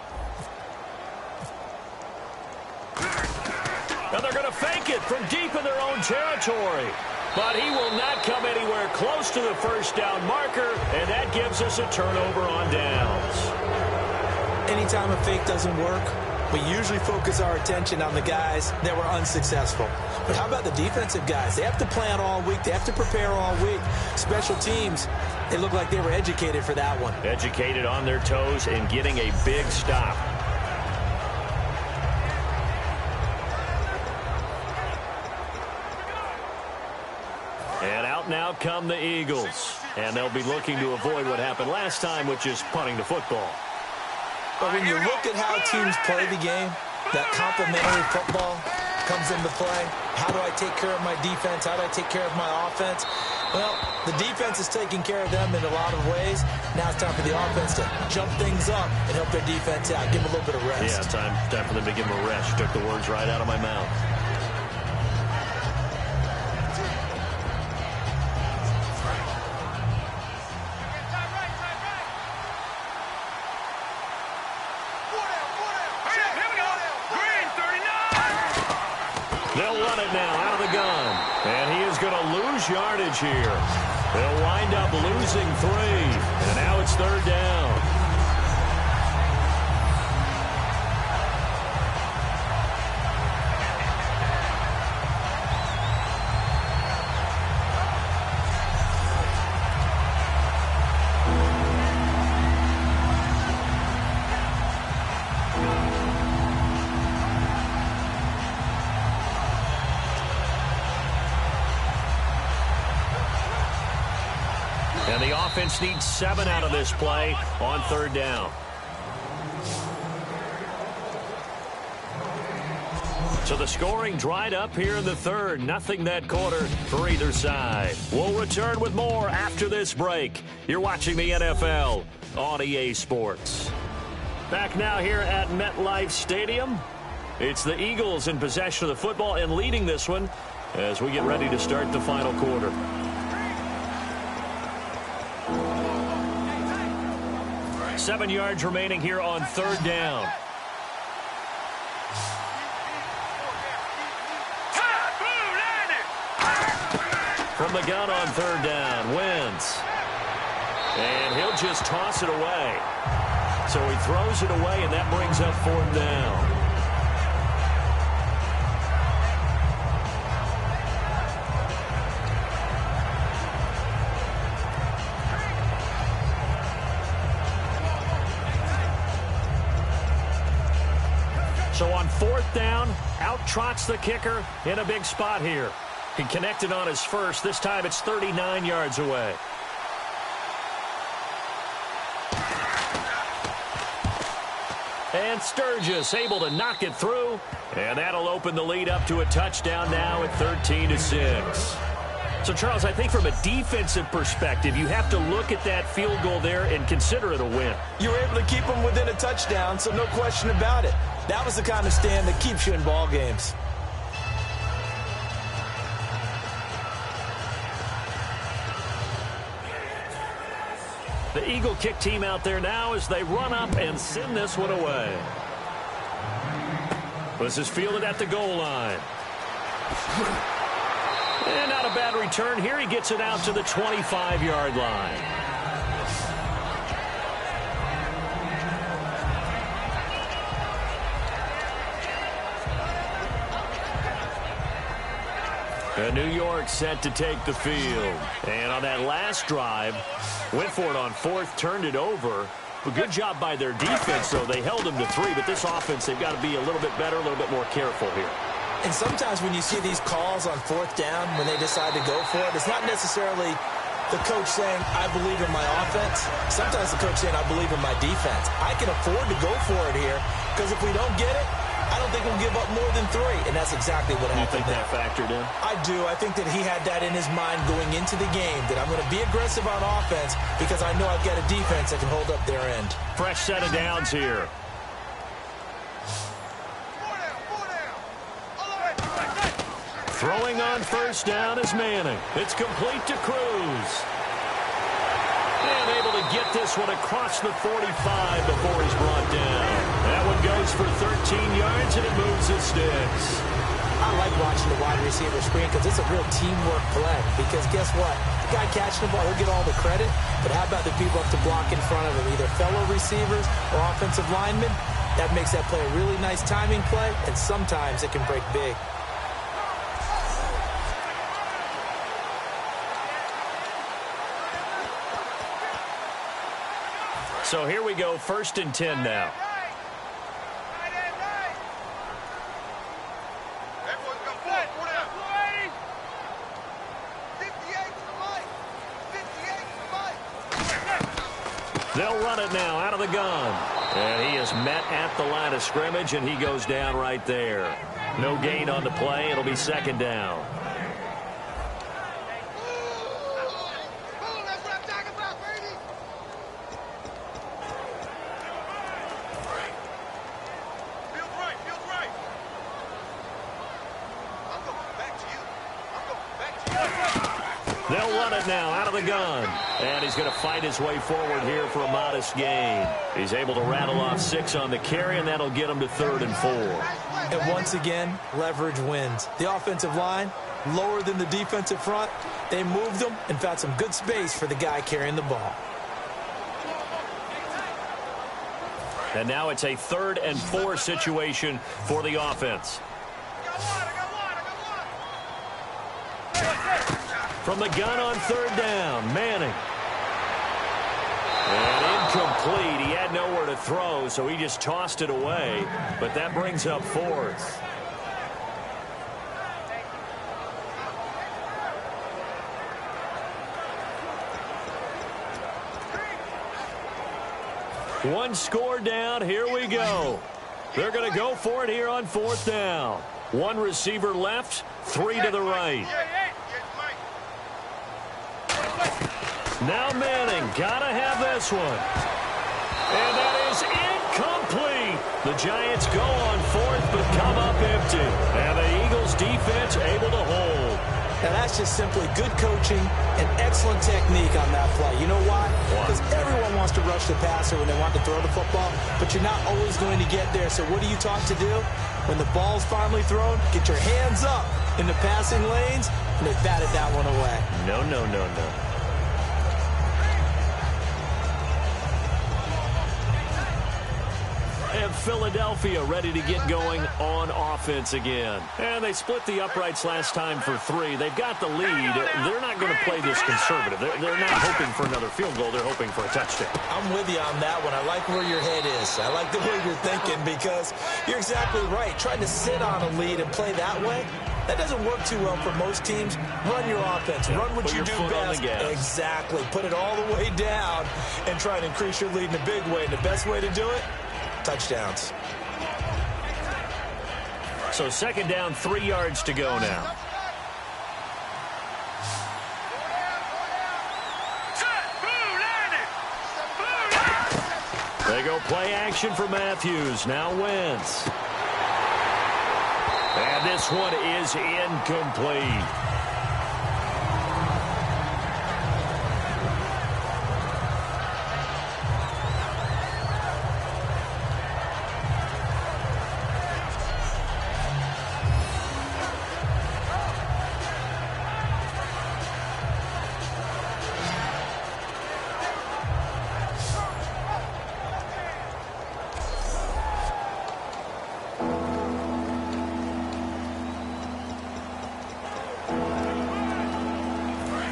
Now they're going to fake it from deep in their own territory. But he will not come anywhere close to the first down marker, and that gives us a turnover on downs. Anytime a fake doesn't work, we usually focus our attention on the guys that were unsuccessful. But how about the defensive guys? They have to plan all week. They have to prepare all week. Special teams, they look like they were educated for that one. Educated on their toes and getting a big stop. And out now come the Eagles. And they'll be looking to avoid what happened last time, which is punting the football. But when you look at how teams play the game, that complementary football comes into play. How do I take care of my defense? How do I take care of my offense? Well, the defense is taking care of them in a lot of ways. Now it's time for the offense to jump things up and help their defense out. Give them a little bit of rest. Yeah, time for them to give them a rest. Took the words right out of my mouth. They'll run it now out of the gun. And he is going to lose yardage here. They'll wind up losing 3. And now it's third down. And the offense needs 7 out of this play on third down. So the scoring dried up here in the third. Nothing that quarter for either side. We'll return with more after this break. You're watching the NFL on EA Sports. Back now here at MetLife Stadium. It's the Eagles in possession of the football and leading this one as we get ready to start the final quarter. Seven yards remaining here on third down. From the gun on third down, Wentz. And he'll just toss it away. So he throws it away, and that brings up fourth down. So on fourth down, out trots the kicker in a big spot here. He connected on his first. This time it's 39 yards away. And Sturgis able to knock it through. And that'll open the lead up to a touchdown now at 13-6. So, Charles, I think from a defensive perspective, you have to look at that field goal there and consider it a win. You were able to keep them within a touchdown, so no question about it. That was the kind of stand that keeps you in ball games. The Eagle kick team out there now as they run up and send this one away. This is fielded at the goal line. And not a bad return here. He gets it out to the 25-yard line. And New York set to take the field. And on that last drive, went for it on fourth, turned it over. A good job by their defense, though. They held them to 3, but this offense, they've got to be a little bit better, a little bit more careful here. And sometimes when you see these calls on fourth down, when they decide to go for it, it's not necessarily the coach saying, I believe in my offense. Sometimes the coach saying, I believe in my defense. I can afford to go for it here, because if we don't get it, I don't think we'll give up more than 3, and that's exactly what happened. You think that factored in? I do. I think that he had that in his mind going into the game, that I'm going to be aggressive on offense because I know I've got a defense that can hold up their end. Fresh set of downs here. Throwing on first down is Manning. It's complete to Cruz. And able to get this one across the 45 before he's brought down. That one goes for 13 yards, and it moves the sticks. I like watching the wide receiver screen because it's a real teamwork play. Because guess what? The guy catching the ball, he'll get all the credit. But how about the people up to block in front of him, either fellow receivers or offensive linemen? That makes that play a really nice timing play, and sometimes it can break big. So here we go, 1st and 10 now. They'll run it now out of the gun. And he is met at the line of scrimmage, and he goes down right there. No gain on the play. It'll be 2nd down. They'll run it now out of the gun. And he's going to fight his way forward here for a modest gain. He's able to rattle off 6 on the carry, and that'll get him to 3rd and 4. And once again, leverage wins. The offensive line, lower than the defensive front. They moved them and found some good space for the guy carrying the ball. And now it's a 3rd and 4 situation for the offense. From the gun on 3rd down, Manning. And incomplete. He had nowhere to throw, so he just tossed it away. But that brings up 4th. One score down. Here we go. They're going to go for it here on 4th down. One receiver left, 3 to the right. Now Manning, gotta have this one. And that is incomplete. The Giants go on 4th, but come up empty. And the Eagles defense able to hold. Now that's just simply good coaching and excellent technique on that play. You know why? Because everyone wants to rush the passer when they want to throw the football, but you're not always going to get there. So what are you taught to do? When the ball's finally thrown, get your hands up in the passing lanes, and they batted that one away. No. And Philadelphia ready to get going on offense again. And they split the uprights last time for 3. They've got the lead. They're not going to play this conservative. They're not hoping for another field goal. They're hoping for a touchdown. I'm with you on that one. I like where your head is. I like the way you're thinking because you're exactly right. Trying to sit on a lead and play that way, that doesn't work too well for most teams. Run your offense. Run what you do best. Exactly. Put it all the way down and try to increase your lead in a big way. And the best way to do it, touchdowns. So 2nd down, 3 yards to go now. They go play action for Matthews. Now Wentz. And this one is incomplete.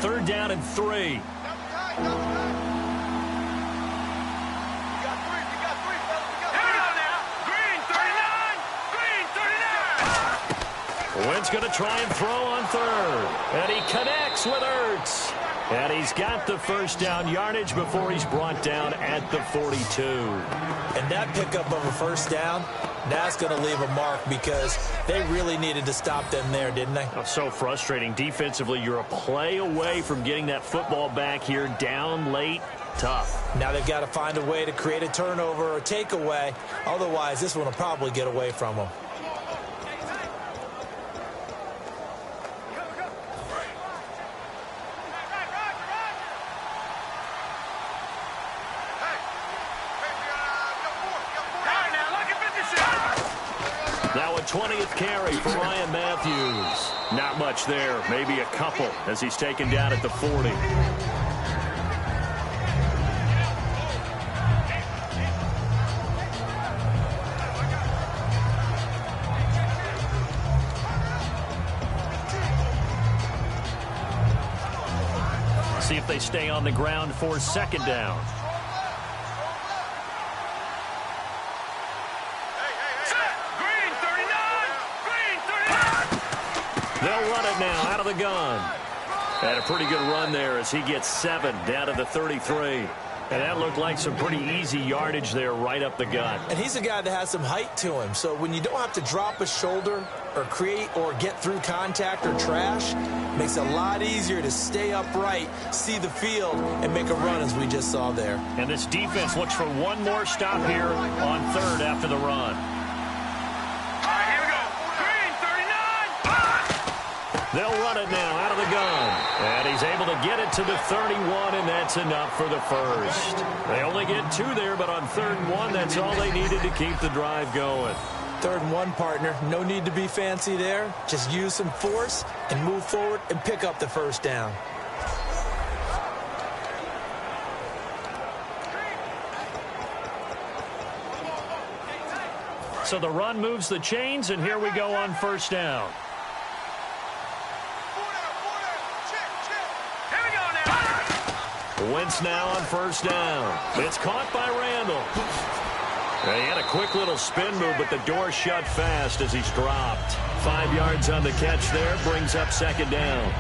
3rd down and 3. Wentz going to try and throw on 3rd. And he connects with Ertz. And he's got the 1st down yardage before he's brought down at the 42. And that pickup of a 1st down, that's going to leave a mark because they really needed to stop them there, didn't they? Oh, so frustrating. Defensively, you're a play away from getting that football back here down late. Tough. Now they've got to find a way to create a turnover or takeaway. Otherwise, this one will probably get away from them. Now a 20th carry for Ryan Matthews. Not much there, maybe a couple as he's taken down at the 40. See if they stay on the ground for 2nd down. They'll run it now out of the gun. Had a pretty good run there as he gets 7 down to the 33. And that looked like some pretty easy yardage there right up the gut. And he's a guy that has some height to him. So when you don't have to drop a shoulder or create or get through contact or trash, it makes it a lot easier to stay upright, see the field, and make a run as we just saw there. And this defense looks for one more stop here on 3rd after the run. They'll run it now out of the gun. And he's able to get it to the 31, and that's enough for the 1st. They only get 2 there, but on 3rd and 1, that's all they needed to keep the drive going. 3rd and 1, partner. No need to be fancy there. Just use some force and move forward and pick up the 1st down. So the run moves the chains, and here we go on 1st down. Wentz now on 1st down. It's caught by Randall. He had a quick little spin move, but the door shut fast as he's dropped. 5 yards on the catch there, brings up 2nd down.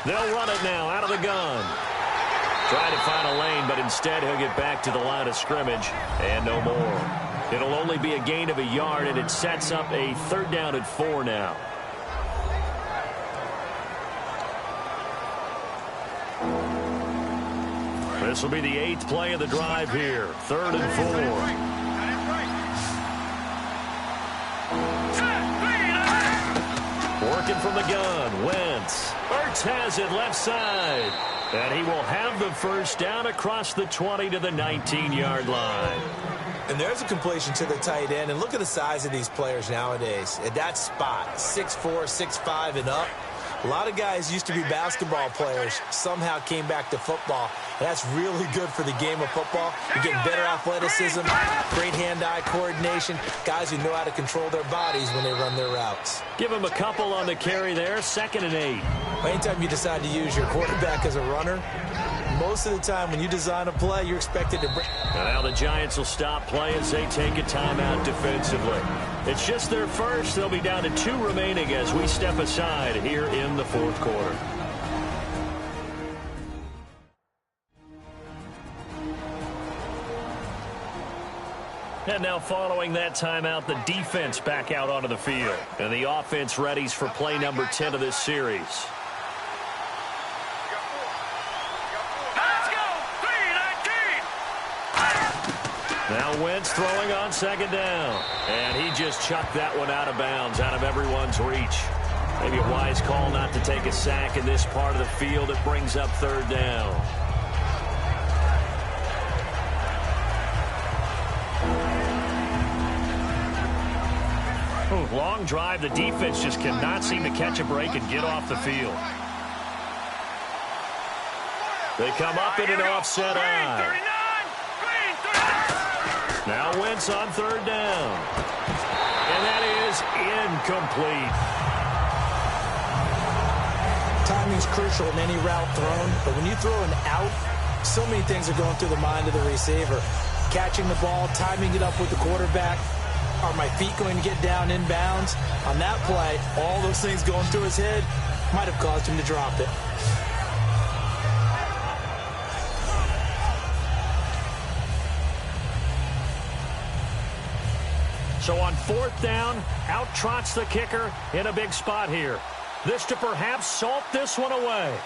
They'll run it now out of the gun. Trying to find a lane, but instead he'll get back to the line of scrimmage and no more. It'll only be a gain of a yard, and it sets up a 3rd down and 4 now. This will be the 8th play of the drive here. 3rd and 4. Working from the gun, Wentz. Ertz has it left side. And he will have the 1st down across the 20 to the 19-yard line. And there's a completion to the tight end. And look at the size of these players nowadays. At that spot, 6'4", 6'5", and up. A lot of guys used to be basketball players, somehow came back to football. And that's really good for the game of football. You're getting better athleticism, great hand-eye coordination, guys who know how to control their bodies when they run their routes. Give him a couple on the carry there, 2nd and 8. Anytime you decide to use your quarterback as a runner, most of the time when you design a play, you're expected to bring. And now the Giants will stop play as they take a timeout defensively. It's just their 1st. They'll be down to 2 remaining as we step aside here in the 4th quarter. And now following that timeout, the defense back out onto the field. And the offense readies for play number 10 of this series. Now Wentz throwing on 2nd down. And he just chucked that one out of bounds, out of everyone's reach. Maybe a wise call not to take a sack in this part of the field. It brings up 3rd down. Long drive. The defense just cannot seem to catch a break and get off the field. They come up in an offset eye. Now Wentz on third down. And that is incomplete. Timing's crucial in any route thrown, but when you throw an out, so many things are going through the mind of the receiver. Catching the ball, timing it up with the quarterback. Are my feet going to get down inbounds? On that play, all those things going through his head might have caused him to drop it. So on fourth down, out trots the kicker in a big spot here. This to perhaps salt this one away.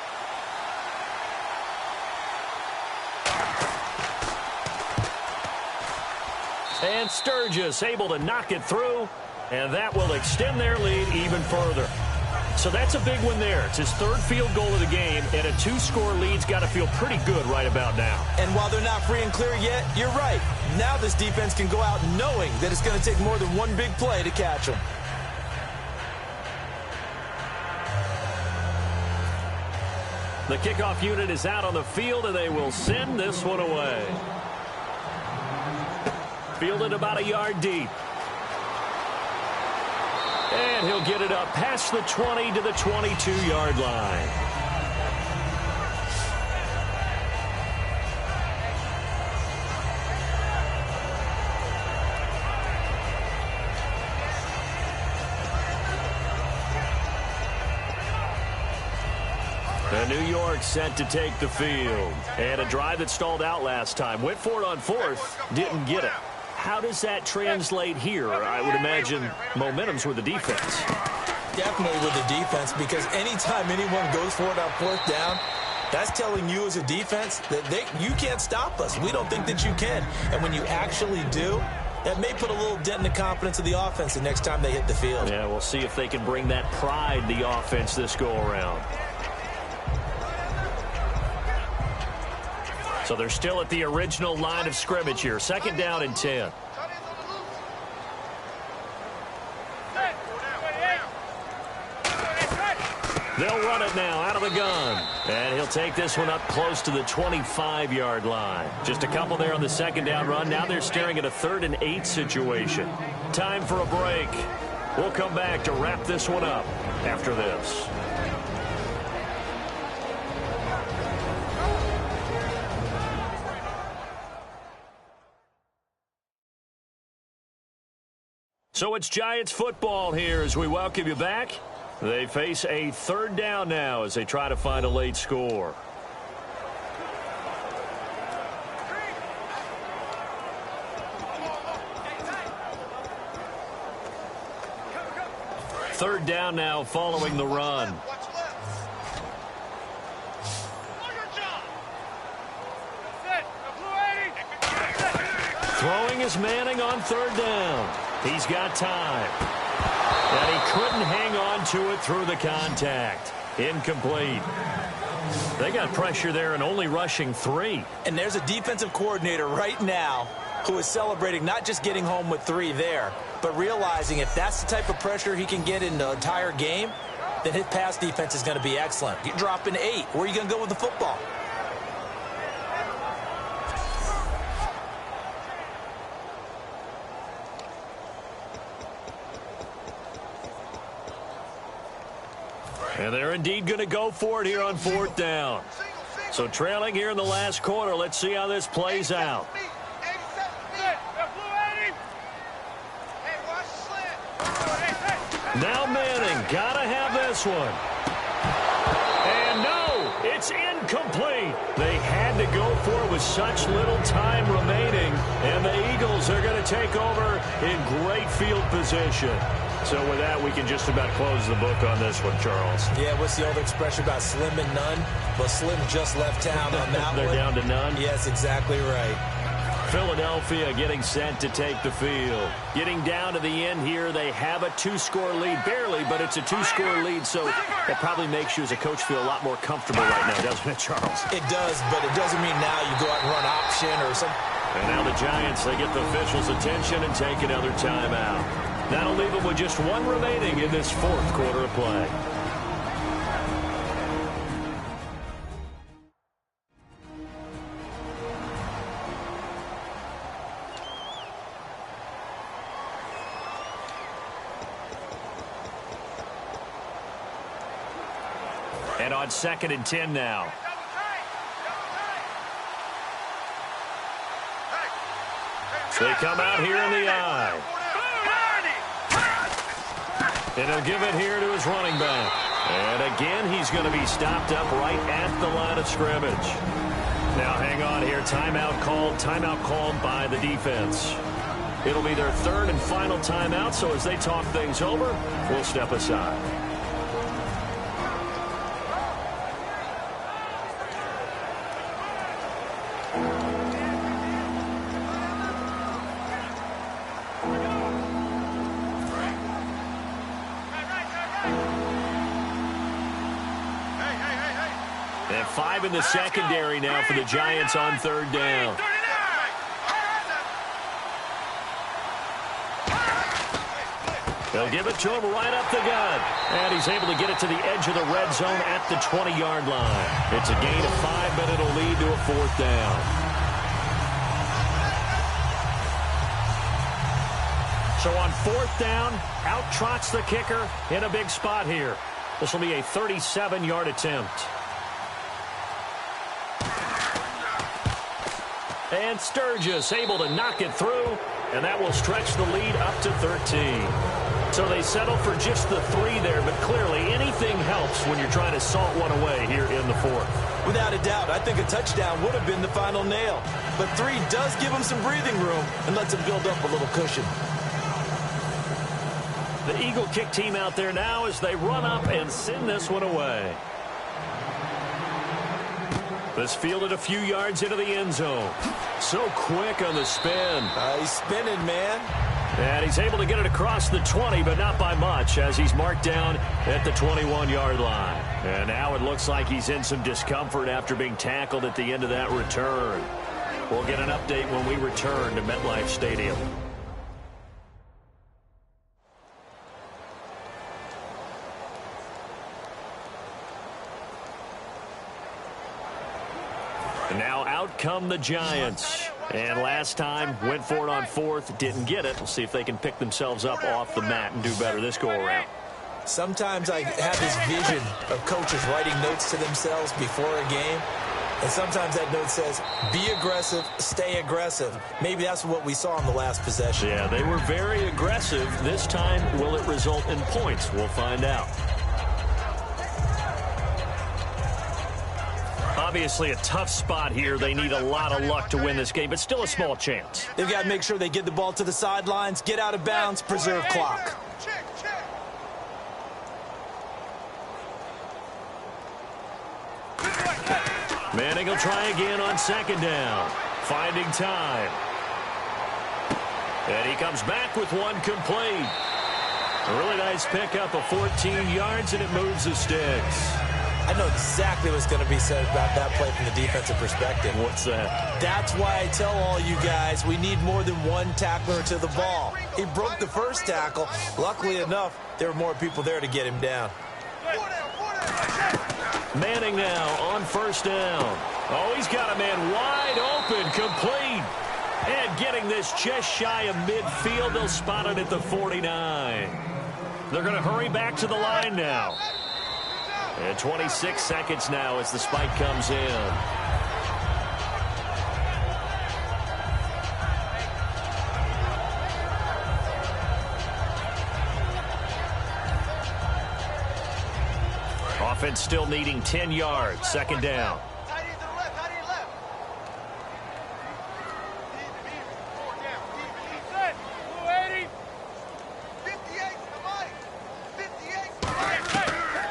And Sturgis able to knock it through, and that will extend their lead even further. So that's a big one there. It's his third field goal of the game, and a two-score lead's got to feel pretty good right about now. And while they're not free and clear yet, you're right. Now this defense can go out knowing that it's going to take more than one big play to catch them. The kickoff unit is out on the field, and they will send this one away. Fielded about a yard deep. And he'll get it up past the 20 to the 22-yard line. New York set to take the field. And a drive that stalled out last time. Went for it on fourth. Didn't get it. How does that translate here? I would imagine momentum's with the defense. Definitely with the defense, because anytime anyone goes for it on fourth down, that's telling you as a defense that you can't stop us. We don't think that you can. And when you actually do, that may put a little dent in the confidence of the offense the next time they hit the field. Yeah, we'll see if they can bring that pride the offense this go-around. So they're still at the original line of scrimmage here. Second down and 10. They'll run it now out of the gun. And he'll take this one up close to the 25-yard line. Just a couple there on the second down run. Now they're staring at a 3rd and 8 situation. Time for a break. We'll come back to wrap this one up after this. So it's Giants football here as we welcome you back. They face a 3rd down now as they try to find a late score. Third down now following the run. Throwing is Manning on 3rd down. He's got time. And he couldn't hang on to it through the contact. Incomplete. They got pressure there and only rushing 3. And there's a defensive coordinator right now who is celebrating not just getting home with 3 there, but realizing if that's the type of pressure he can get in the entire game, then his pass defense is going to be excellent. You're dropping 8. Where are you going to go with the football? And they're indeed going to go for it here on 4th down. So trailing here in the last quarter. Let's see how this plays out. Now Manning, gotta have this one. And no, it's incomplete. They had to go for it with such little time remaining. And the Eagles are going to take over in great field position. So with that, we can just about close the book on this one, Charles. Yeah, what's the old expression about slim and none? Well, Slim just left town on that They're one. down to none? Yes, exactly right. Philadelphia getting set to take the field. Getting down to the end here, they have a 2-score lead. Barely, but it's a 2-score lead, so that probably makes you as a coach feel a lot more comfortable right now, doesn't it, Charles? It does, but it doesn't mean now you go out and run option or something. And now the Giants, they get the officials' attention and take another timeout. That'll leave them with just one remaining in this fourth quarter of play. And on 2nd and 10 now. They come out here in the eye. And he'll give it here to his running back. And again, he's going to be stopped up right at the line of scrimmage. Now, hang on here. Timeout called by the defense. It'll be their third and final timeout, so as they talk things over, we'll step aside. And 5 in the secondary now for the Giants on 3rd down. They'll give it to him right up the gut. And he's able to get it to the edge of the red zone at the 20-yard line. It's a gain of 5, but it'll lead to a 4th down. So on 4th down, out trots the kicker in a big spot here. This will be a 37-yard attempt. And Sturgis able to knock it through, and that will stretch the lead up to 13. So they settle for just the 3 there, but clearly anything helps when you're trying to salt one away here in the 4th. Without a doubt, I think a touchdown would have been the final nail. But 3 does give them some breathing room and lets them build up a little cushion. The Eagle kick team out there now as they run up and send this one away. This fielded a few yards into the end zone. So quick on the spin. He's spinning, man. And he's able to get it across the 20, but not by much, as he's marked down at the 21-yard line. And now it looks like he's in some discomfort after being tackled at the end of that return. We'll get an update when we return to MetLife Stadium. And now out come the Giants. And last time, went for it on 4th, didn't get it. We'll see if they can pick themselves up off the mat and do better this go-around. Sometimes I have this vision of coaches writing notes to themselves before a game. And sometimes that note says, be aggressive, stay aggressive. Maybe that's what we saw in the last possession. Yeah, they were very aggressive. This time, will it result in points? We'll find out. Obviously a tough spot here. They need a lot of luck to win this game, but still a small chance. They've got to make sure they get the ball to the sidelines, get out of bounds, preserve clock. Manning will try again on 2nd down. Finding time. And he comes back with one complete. A really nice pickup of 14 yards, and it moves the sticks. I know exactly what's going to be said about that play from the defensive perspective. What's that? That's why I tell all you guys we need more than one tackler to the ball. He broke the first tackle. Luckily enough, there were more people there to get him down. Manning now on 1st down. Oh, he's got a man wide open, complete. And getting this just shy of midfield, they'll spot it at the 49. They're going to hurry back to the line now. And 26 seconds now as the spike comes in. Offense still needing 10 yards. 2nd down.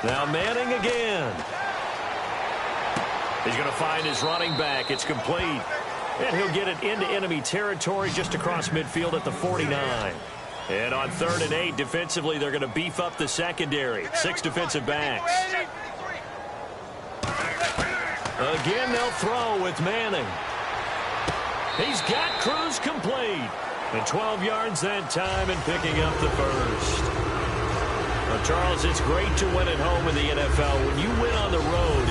Now Manning again. He's going to find his running back. It's complete. And he'll get it into enemy territory just across midfield at the 49. And on 3rd and 8, defensively, they're going to beef up the secondary. 6 defensive backs. Again, they'll throw with Manning. He's got Cruz complete. And 12 yards that time and picking up the first. Well, Charles, it's great to win at home in the NFL. When you win on the road,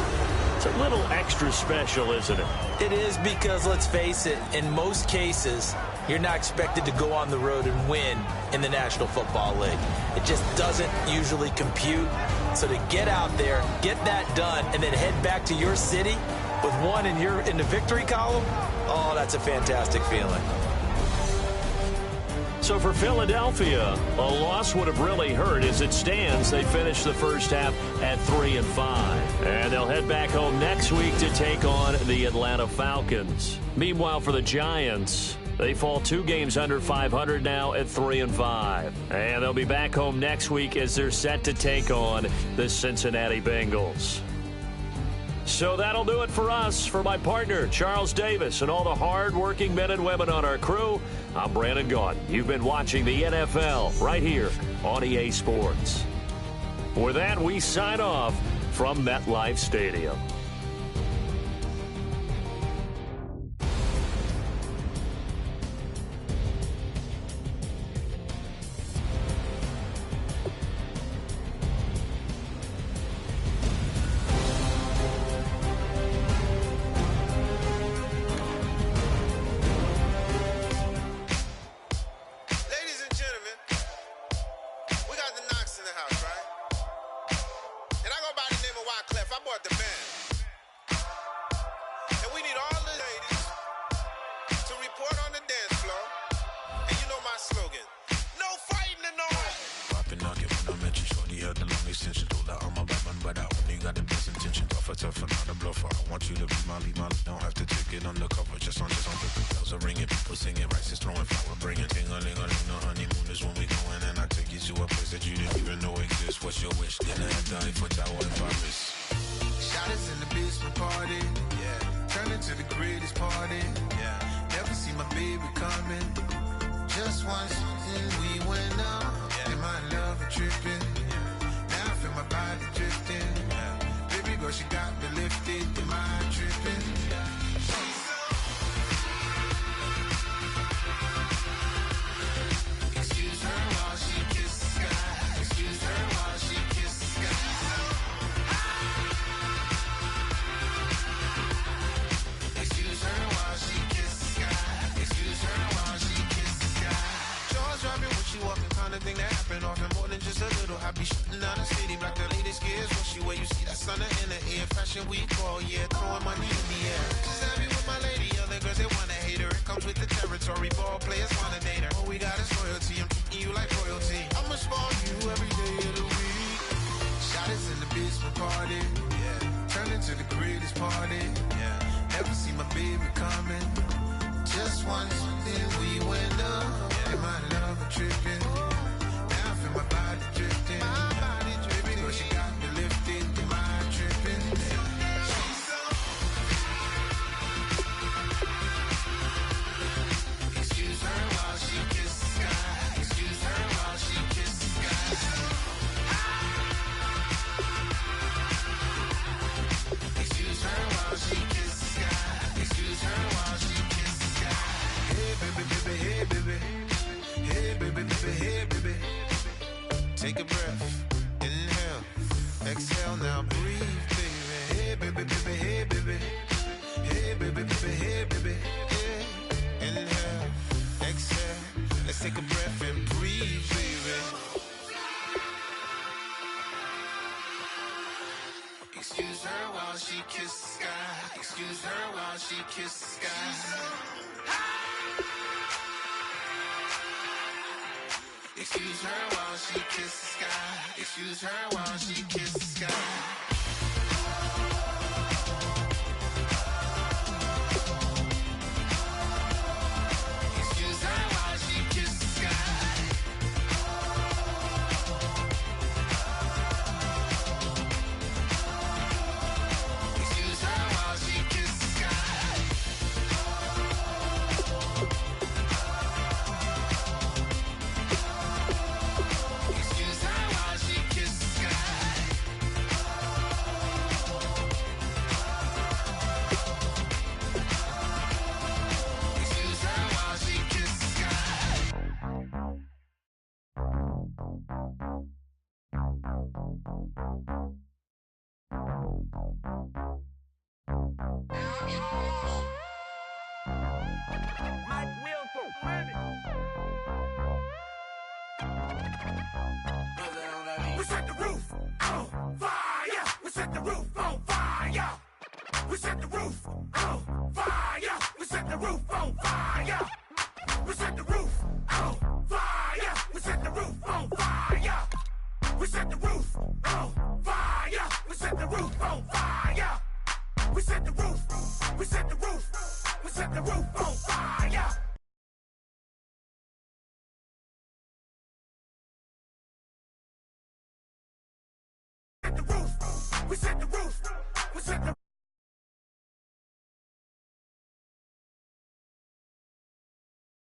it's a little extra special, isn't it? It is, because, let's face it, in most cases, you're not expected to go on the road and win in the National Football League. It just doesn't usually compute. So to get out there, get that done, and then head back to your city with one in the victory column, oh, that's a fantastic feeling. So for Philadelphia, a loss would have really hurt. As it stands, they finished the first half at 3-5. And they'll head back home next week to take on the Atlanta Falcons. Meanwhile, for the Giants, they fall 2 games under 500 now at 3-5. And they'll be back home next week as they're set to take on the Cincinnati Bengals. So that'll do it for us. For my partner, Charles Davis, and all the hard-working men and women on our crew, I'm Brandon Gaudin. You've been watching the NFL right here on EA Sports. With that, we sign off from MetLife Stadium. Take a breath, inhale, exhale, now breathe, baby. Hey, baby, baby, hey, baby. Hey, baby, baby, hey, baby. Yeah. Inhale, exhale, let's take a breath and breathe, baby. Excuse her while she kisses the sky. Excuse her while she kisses the sky. Excuse her while she kisses the sky. Excuse her while she kisses the sky. Excuse her while she kisses the sky. Excuse her while she kisses the sky. Excuse her while she kisses the sky. We set the roof on fire. We set the roof on fire. We set the roof on fire. We set the roof on fire. We set the roof on fire. We set the roof on fire. We set the roof on fire. We set the roof on fire. We set the roof. We set the roof. We set the roof on fire. We set the roof.